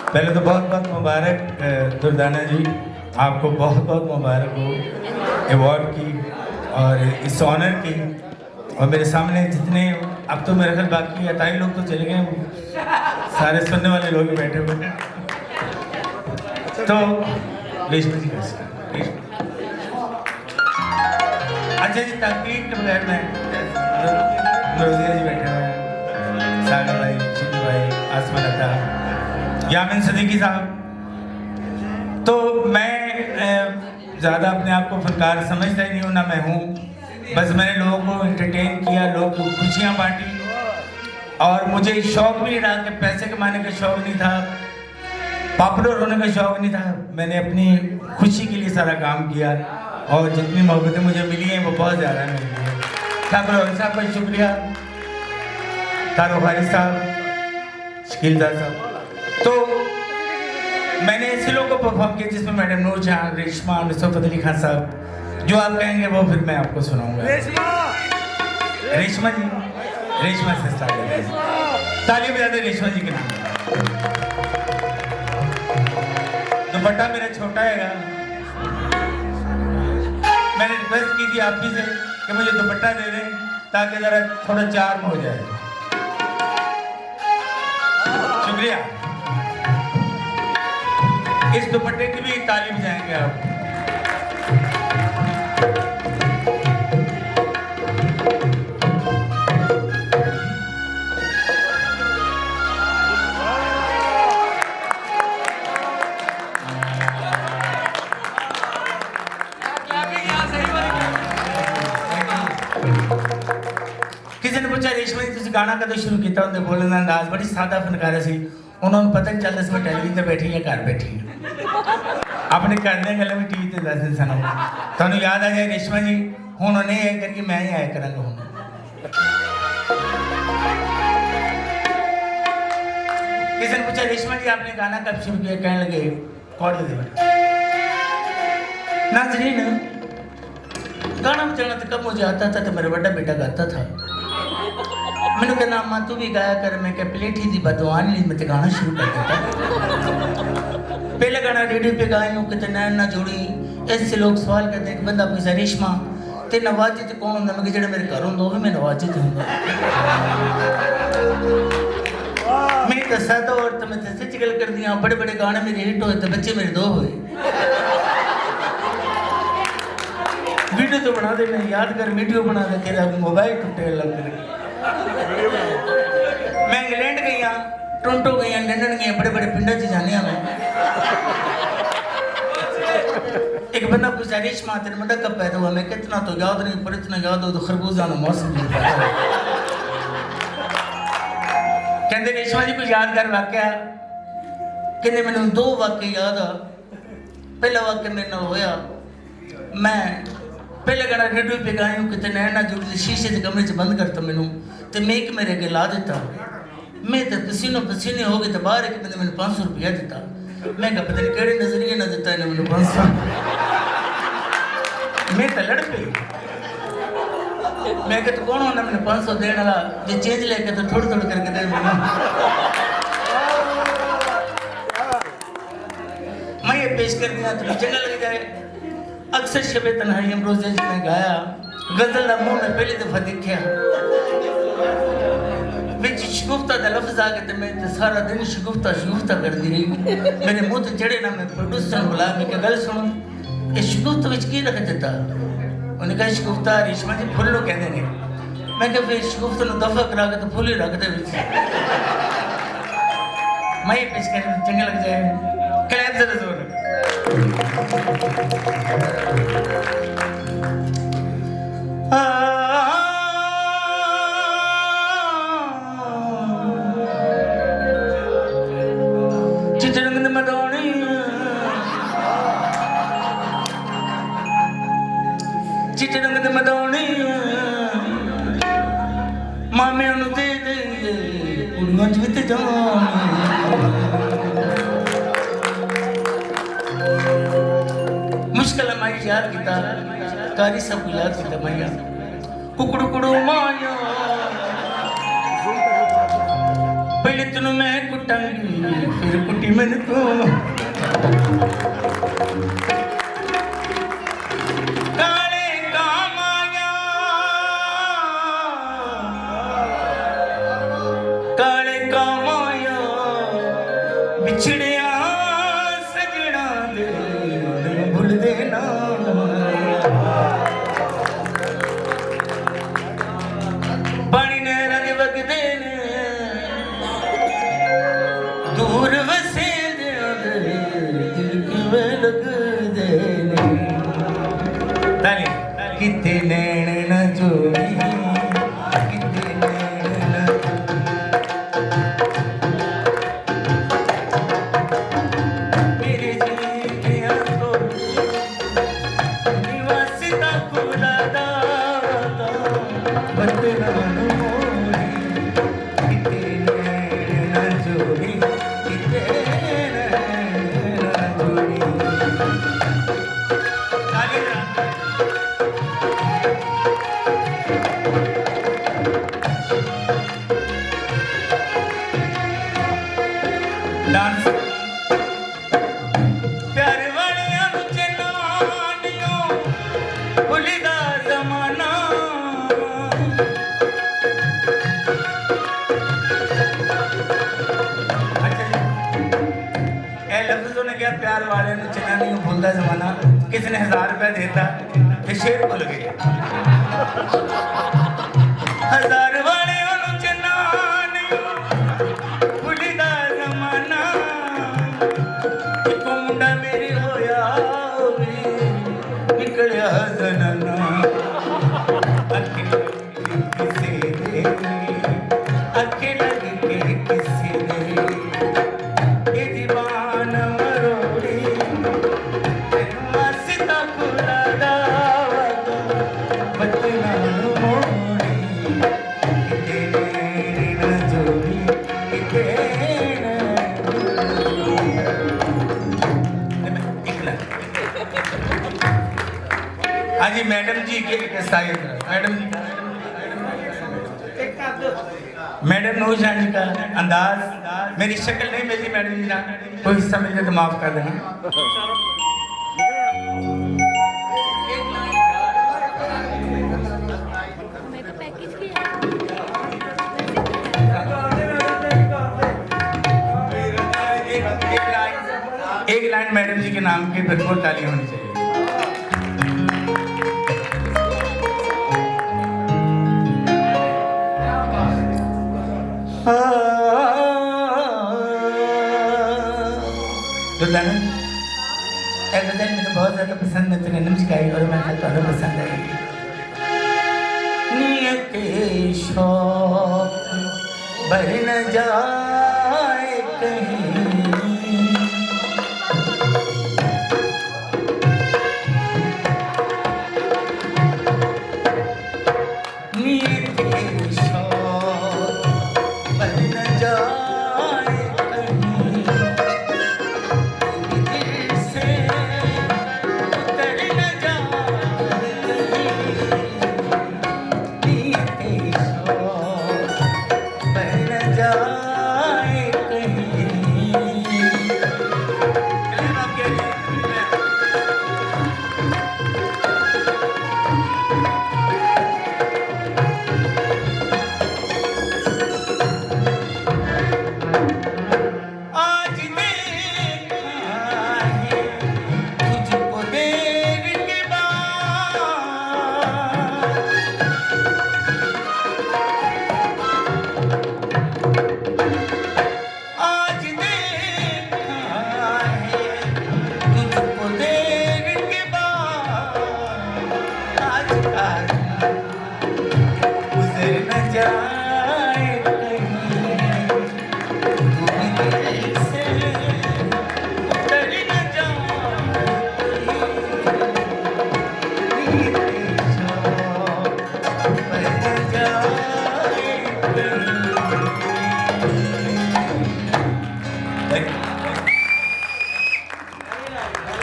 पहले तो बहुत बहुत मुबारक दुर्दाना जी, आपको बहुत बहुत मुबारक हो अवार्ड की और इस ऑनर की। और मेरे सामने जितने अब तो मेरे ख्याल बाकी अताई लोग तो चले गए, सारे सुनने वाले लोग ही बैठे हुए हैं। तो रेशमा जी अच्छा जी, तकलीफ के बगैर मैं रोजिया जी बैठे हुए हैं, सागर भाई, शिंदे भाई, आसमा लता, यामिन सदीकी साहब। तो मैं ज़्यादा अपने आप को फनकार समझता ही नहीं हूँ, ना मैं हूँ। बस मैंने लोगों को एंटरटेन किया, लोगों को खुशियाँ बांटी और मुझे शौक भी नहीं रहा कि पैसे कमाने का शौक नहीं था, पॉपुलर होने का शौक नहीं था। मैंने अपनी खुशी के लिए सारा काम किया और जितनी मोहब्बतें मुझे मिली हैं वो बहुत ज़्यादा मिली हैं। ठाकुर साहब का शुक्रिया, तारो खालिद साहब, शकीलदार साहब। तो मैंने ऐसे लोगों को परफॉर्म किया जिसमें मैडम नूरजहां, रेशमा, नुसरत अली खान साहब, जो आप कहेंगे वो फिर मैं आपको सुनाऊंगा। रेशमा जी, रेशमा से स्टार्ट करते हैं, ताली बजाते रेशमा जी के नाम। दुपट्टा मेरा छोटा है, मैंने रिक्वेस्ट की थी आप ही से कि मुझे दुपट्टा दे दें ताकि जरा थोड़ा चार्म हो जाए। शुक्रिया। इस दुपट्टे की भी ताली बजाएंगे आप। किसी ने पूछा रेशमा जी तुम गाना कदों शुरू किया? उन्हें बोलने का अंदाज बड़ी सादा फनकार सी, उन्होंने पता नहीं चलता मैं टेलीविजन पर बैठी या घर बैठी अपने करने गल भी टीवी से दस दिन सुनो। तुहानू याद आ जाए रेशमा जी हूँ नहीं आया करके मैं ही आया करूँगा। हूँ किसी ने पूछा रेशमा जी आपने गाना कब शुरू किया? कहने लगे कौड़े दे नाज़रीन गाना बजाना तो कब मुझे आता था तो मेरा बड़ा बेटा गाता था। मैंने कहना अम्मा तू भी गाया कर। मैं क्या प्लेठी थी बदवान ली मैं तो गाना शुरू कर देता। पहले गाना रेडियो पे गाए हूँ कितने नैन ना जोड़ी। ऐसे लोग सवाल करते हैं कि बंदा पूछा रेशमा ते नवाजित कौन होंगे? मैं जो मेरे घर होंगे वो मैं नवाजित हूँगा। मैं दसा तो और तो मैं सच गल कर दिया बड़े बड़े गाने मेरे हिट होए तो बच्चे मेरे दो हुए। वीडियो तो बना दे, मैं याद कर वीडियो बना दे, तेरा मोबाइल टूटे लग रही। मैं इंग्लैंड गई हाँ, टोरंटो गई हाँ, लंदन गई बड़े बड़े पिंडा च जाने मैं। एक बंदा पूछा रेशमा तेरे मुंडा कब पैदा हुआ? मैं कितना तो याद नहीं पर इतना याद हो तो खरबूजा ना मौसम में पैदा हुआ। कहते रेशमा जी कुछ यादगार वाकया? कहते मैंने दो वाकये याद आ। पहला वाकया मेरे नाल होया, मैं पहले गाना रेडियो पे गाया हूँ कितने नैना जुड़ी शीशे के कमरे च बंद करता मैनू तो मेक मेरे अगे ला देता। मैं तो पसीनो पसीने हो गए तो बाहर एक बंदे मैंने 500 रुपया दिता। मैं क्या पता नहीं केड़े नजरिए ना दिता इन्हें मैंने 500। मैं तो लड़ पई। मैं कहता कौन होना मैंने 500 देने वाला जो चेंज लेके तो थोड़ी थोड़ी करके दे मैंने। पेश कर दिया तो चंगा लग जाए। अक्सर शबे तन्हाई अमरोज़े जी ने गाया गजल का मुंह में पहली दफा देखा बिच शगुफ्ता का लफ्ज आ गया तो मैं तो सारा दिन शगुफ्ता करती रही। मेरे मुंह तो चढ़े ना, मैं प्रोड्यूसर बुला मैं क्या गल सुनो ये शगुफ्त विच की रख दिता। उन्हें कहा शगुफ्ता रेशमा जी फुल लो कहते हैं। मैं क्या फिर शगुफ्त को दफा करा के तो फुल ही रख दे विच। मैं ये पेश कर चंगा लग जाए। क्लैप जरा जोर चिटरंग मदोनी चिटरंग मदोनी मामे नु दे दे कुड़ियां च विच मुश्किल माई याद किया कारी सब याद किया मैया कुकड़ू कुड़ू माया पहले तुम मैं कुटांगी फिर कुटी मैंने तो काले का माया काले का माया बिछड़िया सजना दे भूल देना पानी ने रंग वग देने दूर वसे दिल की वे लग देने ताली कितने नैन न जोड़ी कितने नैन न मेरे जी के आंखों निवासिता खुदा दाता बतना मोरी कितने नैन न जोड़ी डांस प्यारे वाले चलानियों भुलिदा जमाना ए लफ्जों ने क्या प्यार वाले चलानियों भुलदा जमाना किसी ने 1000 रुपया देता तो शेर भूल गए 1000 वाले मुंडा मेरी होया निकलिया जनना किसे दे अखे लग के किसे दे ये दीवान मरोड़ी वासिता खुदा दावत बतना मोड़ी कितने न जोड़ी हाजी मैडम जी के शायद मैडम नूरजहां जी का अंदाज मेरी शक्ल नहीं मिली मैडम जी ना कोई हिस्सा मिल जाए तो माफ कर देना। एक लाइन मैडम जी के नाम की भरपूर ताली होनी चाहिए। दुल्हन ए गजल मुझे बहुत ज़्यादा पसंद है तेरे नम्स गाई और मैं तुम्हें पसंद आई नियत शौक बढ़ न जाए कहीं जाए कहीं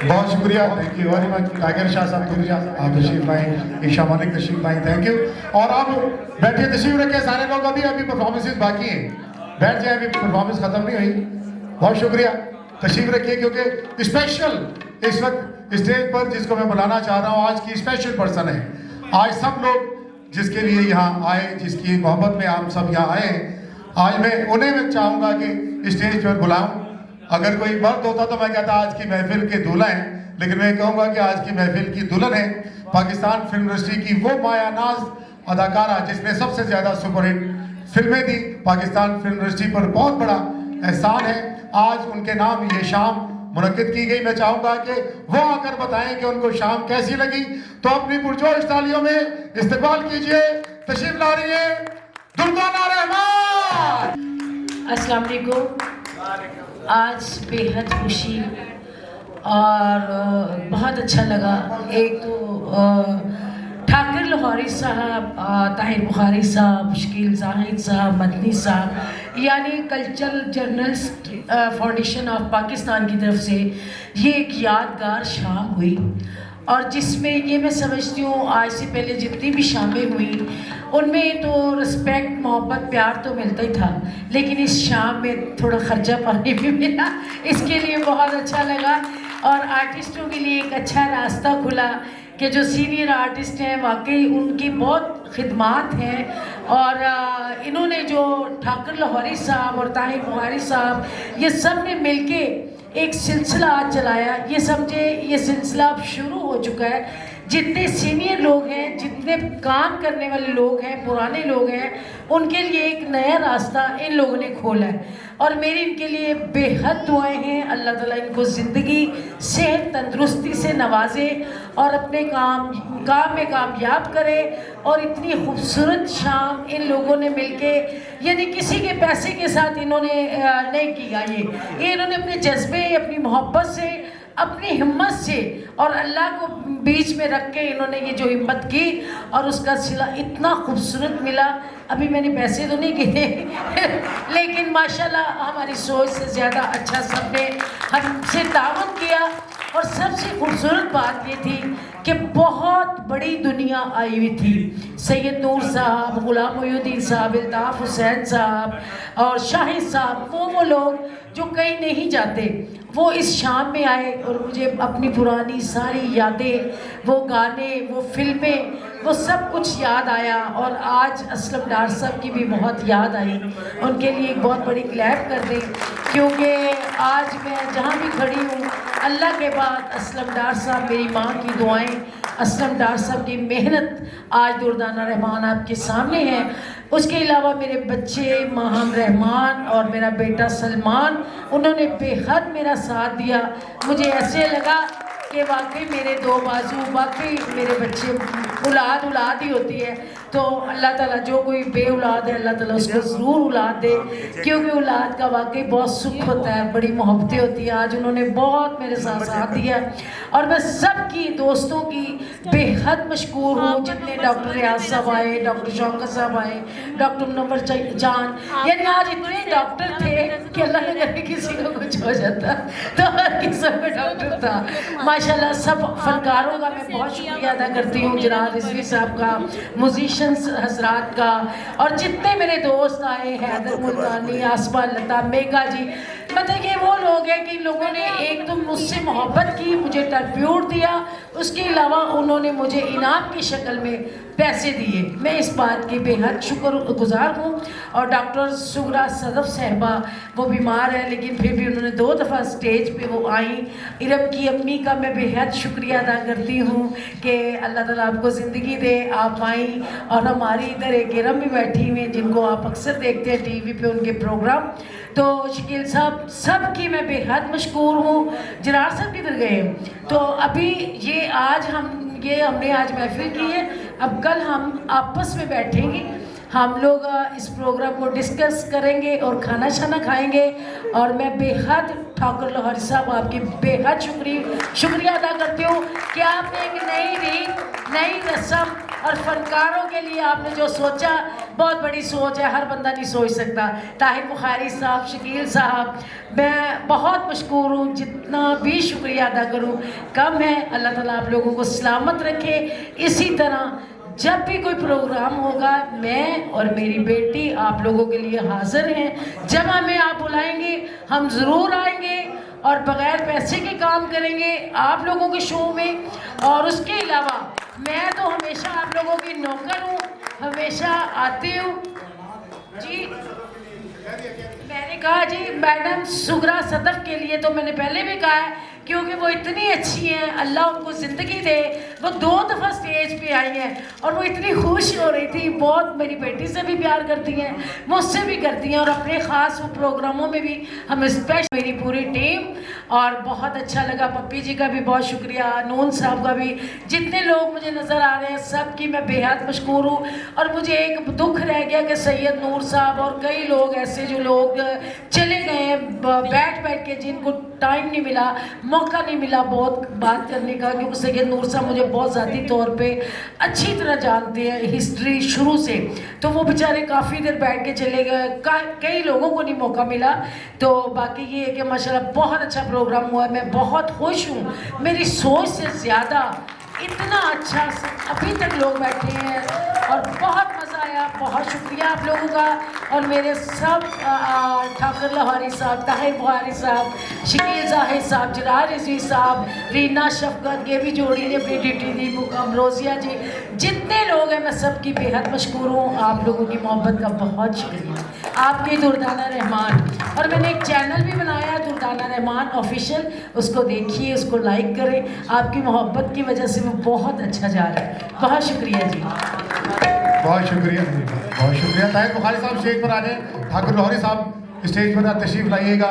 बहुत शुक्रिया, thank you very much. Tiger Shah साहब, तुरी शाह साहब, आप तशरीफ लाएँ, ईशा मलिक तशरीफ लाएँ, थैंक यू। और अब बैठिए, तशरीफ रखिए सारे लोग, अभी परफॉर्मेंसेस बाकी हैं, बैठ जाए, अभी परफॉर्मेंस खत्म नहीं हुई। बहुत शुक्रिया, तशरीफ रखिए, क्योंकि स्पेशल इस वक्त स्टेज पर जिसको मैं बुलाना चाह रहा हूँ, आज की स्पेशल पर्सन है। आज सब लोग जिसके लिए यहाँ आए, जिसकी मोहब्बत में आप सब यहाँ आए, आज मैं चाहूँगा कि स्टेज पर बुलाऊँ। अगर कोई मर्द होता तो मैं कहता आज की महफिल के दूल्हा हैं, लेकिन मैं कहूँगा कि आज की महफिल की दुल्हन है पाकिस्तान फिल्म इंडस्ट्री की वो मायानाज अदाकारा जिसने सबसे ज़्यादा सुपरहिट फिल्में दी। पाकिस्तान फिल्म इंडस्ट्री पर बहुत बड़ा एहसान है, आज उनके नाम ये शाम मुनक्किद की गई। मैं चाहूँगा कि वो आकर बताएं कि उनको शाम कैसी लगी। तो अपनी पुरजोश तालियों में इस्तकबाल कीजिए, तशरीफ ला रही है दुर्दाना रहमान। अस्सलाम वालेकुम। आज बेहद खुशी और बहुत अच्छा लगा। एक तो ठाकर लाहौरी साहब, ताहिर बुखारी साहब, मुश्किल जाहिद साहब, मदनी साहब, यानी cultural journalist foundation of Pakistan की तरफ से ये एक यादगार शाम हुई, और जिसमें ये मैं समझती हूँ आज से पहले जितनी भी शामें हुई उनमें तो रिस्पेक्ट, मोहब्बत, प्यार तो मिलता ही था, लेकिन इस शाम में थोड़ा खर्चा पानी भी मिला, इसके लिए बहुत अच्छा लगा। और आर्टिस्टों के लिए एक अच्छा रास्ता खुला कि जो सीनियर आर्टिस्ट हैं वाकई उनकी बहुत खिदमात हैं, और इन्होंने जो ठाकर लाहौरी साहब और ताहिर बुखारी साहब ये सब ने मिलके एक सिलसिला आज चलाया। ये समझे ये सिलसिला अब शुरू हो चुका है। जितने सीनियर लोग हैं, जितने काम करने वाले लोग हैं, पुराने लोग हैं, उनके लिए एक नया रास्ता इन लोगों ने खोला है, और मेरी इनके लिए बेहद दुआएं हैं। अल्लाह ताला इनको ज़िंदगी सेहत तंदुरुस्ती से नवाजे और अपने काम में कामयाब करे। और इतनी खूबसूरत शाम इन लोगों ने मिलके, यानी किसी के पैसे के साथ इन्होंने नहीं किया, ये इन्होंने अपने जज्बे, अपनी मोहब्बत से, अपनी हिम्मत से और अल्लाह को बीच में रख के इन्होंने ये जो हिम्मत की, और उसका सिला इतना खूबसूरत मिला। अभी मैंने पैसे तो नहीं गिने लेकिन माशाल्लाह हमारी सोच से ज़्यादा अच्छा सबने हमसे ताउन किया। और सबसे खूबसूरत बात ये थी कि बहुत बड़ी दुनिया आई हुई थी। सैयद नूर साहब, गुलाम मोहुद्दीन साहब, इल्ताफ़ हुसैन साहब और शाहिद साहब, वो लोग जो कहीं नहीं जाते, वो इस शाम में आए और मुझे अपनी पुरानी सारी यादें, वो गाने, वो फिल्में, वो सब कुछ याद आया। और आज असलम डार साहब की भी बहुत याद आई, उनके लिए एक बहुत बड़ी क्लैप कर दें, क्योंकि आज मैं जहाँ भी खड़ी हूँ अल्लाह के बाद असलम डार साहब, मेरी माँ की दुआएं, असलम डार साहब की मेहनत आज दुर्दाना रहमान आपके सामने है। उसके अलावा मेरे बच्चे माहम रहमान और मेरा बेटा सलमान, उन्होंने बेहद मेरा साथ दिया। मुझे ऐसे लगा कि वाकई मेरे दो बाजू, वाकई मेरे बच्चे, औलाद ही होती है। तो अल्लाह ताला जो कोई बे औलाद है अल्लाह ताला उसको ज़रूर औलाद दे, क्योंकि औलाद का वाकई बहुत सुख होता है, बड़ी मोहब्बतें होती हैं। आज उन्होंने बहुत मेरे साथ दिया, और मैं सब की दोस्तों की बेहद मशकूर हूँ, जितने डॉक्टर रियाज साहब आए, डॉक्टर शौकत साहब आए, डॉक्टर मुनव्वर जान, यानी आज इतने डॉक्टर थे कि अल्लाह न करे किसी को कुछ हो जाता तो हर किस्म का डॉक्टर था। माशाल्लाह सब फनकारों का मैं बहुत शुक्रिया अदा करती हूँ, जनाब रिजवी साहब का, म्यूजिशियंस हजरात का, और जितने मेरे दोस्त आए, हैदर मुल्तानी, आसमा लता, मेघा जी, मतलब ये वो लोग हैं कि लोगों ने एक तो मुझसे मोहब्बत की, मुझे ट्रिब्यूट दिया, उसके अलावा उन्होंने मुझे इनाम की शक्ल में पैसे दिए। मैं इस बात की बेहद शुक्रगुजार हूँ। और डॉक्टर सुगरा सदफ साहबा, वो बीमार है लेकिन फिर भी उन्होंने 2 दफ़ा स्टेज पे वो आई। इरम की अम्मी का मैं बेहद शुक्रिया अदा करती हूँ कि अल्लाह ताला आपको ज़िंदगी दे, आप आई। और हमारी इधर एक इरम भी बैठी हुई हैं जिनको आप अक्सर देखते हैं टीवी पे उनके प्रोग्राम। तो शकील साहब, सब की मैं बेहद मशकूर हूँ। जरार साहब किधर गए? तो अभी ये आज हमने आज महफिल की है, अब कल हम आपस में बैठेंगे, हम लोग इस प्रोग्राम को डिस्कस करेंगे और खाना शाना खाएंगे। और मैं बेहद ठाकुर लोहारी साहब आपकी बेहद शुक्रिया अदा करती हूँ कि आपने एक नई रीत, नई रस्म और फनकारों के लिए आपने जो सोचा, बहुत बड़ी सोच है, हर बंदा नहीं सोच सकता। ताहिर बुखारी साहब, शकील साहब, मैं बहुत मशकूर हूँ, जितना भी शुक्रिया अदा करूँ कम है। अल्लाह ताला आप लोगों को सलामत रखे। इसी तरह जब भी कोई प्रोग्राम होगा, मैं और मेरी बेटी आप लोगों के लिए हाजिर हैं। जब हमें आप बुलाएंगे हम ज़रूर आएंगे और बग़ैर पैसे के काम करेंगे आप लोगों के शो में। और उसके अलावा मैं तो हमेशा आप लोगों की नौकर हूँ, हमेशा आती हूँ जी। मैंने कहा जी मैडम सुगरा सदफ के लिए तो मैंने पहले भी कहा है, क्योंकि वो इतनी अच्छी हैं, अल्लाह उनको ज़िंदगी दे। वो 2 दफ़ा स्टेज पे आई हैं और वो इतनी खुश हो रही थी। बहुत मेरी बेटी से भी प्यार करती हैं, मुझसे भी करती हैं, और अपने ख़ास प्रोग्रामों में भी हम स्पेशल, मेरी पूरी टीम। और बहुत अच्छा लगा, पप्पी जी का भी बहुत शुक्रिया, नून साहब का भी, जितने लोग मुझे नज़र आ रहे हैं सब की मैं बेहद मशकूर हूँ। और मुझे एक दुख रह गया कि सैयद नूर साहब और कई लोग ऐसे जो लोग चले गए हैं बैठ के, जिनको टाइम नहीं मिला, मौका नहीं मिला बहुत बात करने का, क्योंकि सैयद नूर साहब मुझे बहुत ज़ाती तौर पे अच्छी तरह जानते हैं, हिस्ट्री शुरू से। तो वो बेचारे काफ़ी देर बैठ के चले गए, कई लोगों को नहीं मौका मिला। तो बाकी ये है कि माशाल्लाह बहुत अच्छा प्रोग्राम हुआ है, मैं बहुत खुश हूँ। मेरी सोच से ज़्यादा इतना अच्छा अभी तक लोग बैठे हैं और बहुत मज़ा आया। बहुत शुक्रिया आप लोगों का। और मेरे सब ठाकुर लोहारी साहब, ताहिर बुखारी साहब, शकील जाहिद साहब, जरार रिजवी साहब, रीना शफकत, ये भी जोड़ी ने अपनी ड्यूटी दी, रोज़िया जी, जितने लोग हैं मैं सबकी बेहद मशकूर हूँ। आप लोगों की मोहब्बत का बहुत शुक्रिया। आपके दुर्दाना रहमान, और मैंने एक चैनल भी बनाया दुर्दाना रहमान ऑफिशियल, उसको देखिए, उसको लाइक करें। आपकी मोहब्बत की वजह से वो बहुत अच्छा जा रहा है। बहुत शुक्रिया जी। बहुत शुक्रिया, बहुत शुक्रिया। ताहिर बुखारी साहब स्टेज पर आ जाएं, ठाकुर लोहारी साहब स्टेज पर तशरीफ लाइएगा।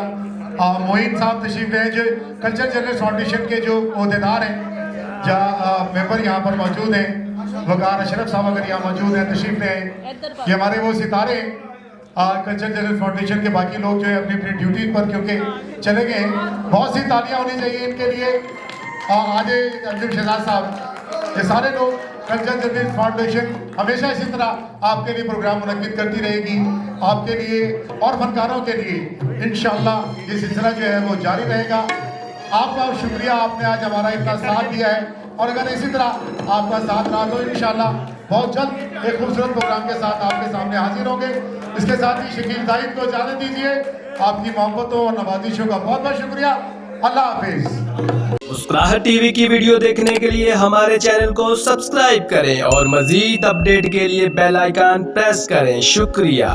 मोइन साहब तशरीफ लाए, जो कल्चर जर्नलिस्ट फाउंडेशन के जो अहदेदार हैं, जहाँ मेंबर यहाँ पर मौजूद हैं। वकार अशरफ साहब अगर यहाँ मौजूद हैं तशरीफ ले आए। ये हमारे वो सितारे हैं कल्चर जर्नलिस्ट फाउंडेशन के। बाकी लोग जो है अपनी अपनी ड्यूटी पर क्योंकि चले गए हैं, बहुत सी तालियाँ होनी चाहिए इनके लिए। आजे अंजुम शहजाद साहब, ये सारे लोग, कल्चर जर्नलिस्ट फाउंडेशन हमेशा इसी तरह आपके लिए प्रोग्राम मुनक्किद करती रहेगी, आपके लिए और फनकारों के लिए। इंशाअल्लाह ये सिलसिला जो है वो जारी रहेगा। आपका शुक्रिया, आपने आज हमारा इतना साथ दिया है, और अगर इसी तरह आपका साथ रहा तो इंशाअल्लाह बहुत जल्द एक खूबसूरत प्रोग्राम के साथ आपके सामने हाजिर होंगे। इसके साथ ही शकील जाहिद को इजाज़त दीजिए। आपकी मोहब्बतों और नवाजिशों का बहुत बहुत शुक्रिया। अल्लाह हाफिज। मुस्कुराहट टीवी की वीडियो देखने के लिए हमारे चैनल को सब्सक्राइब करें और मजीद अपडेट के लिए बेल आइकन प्रेस करें। शुक्रिया।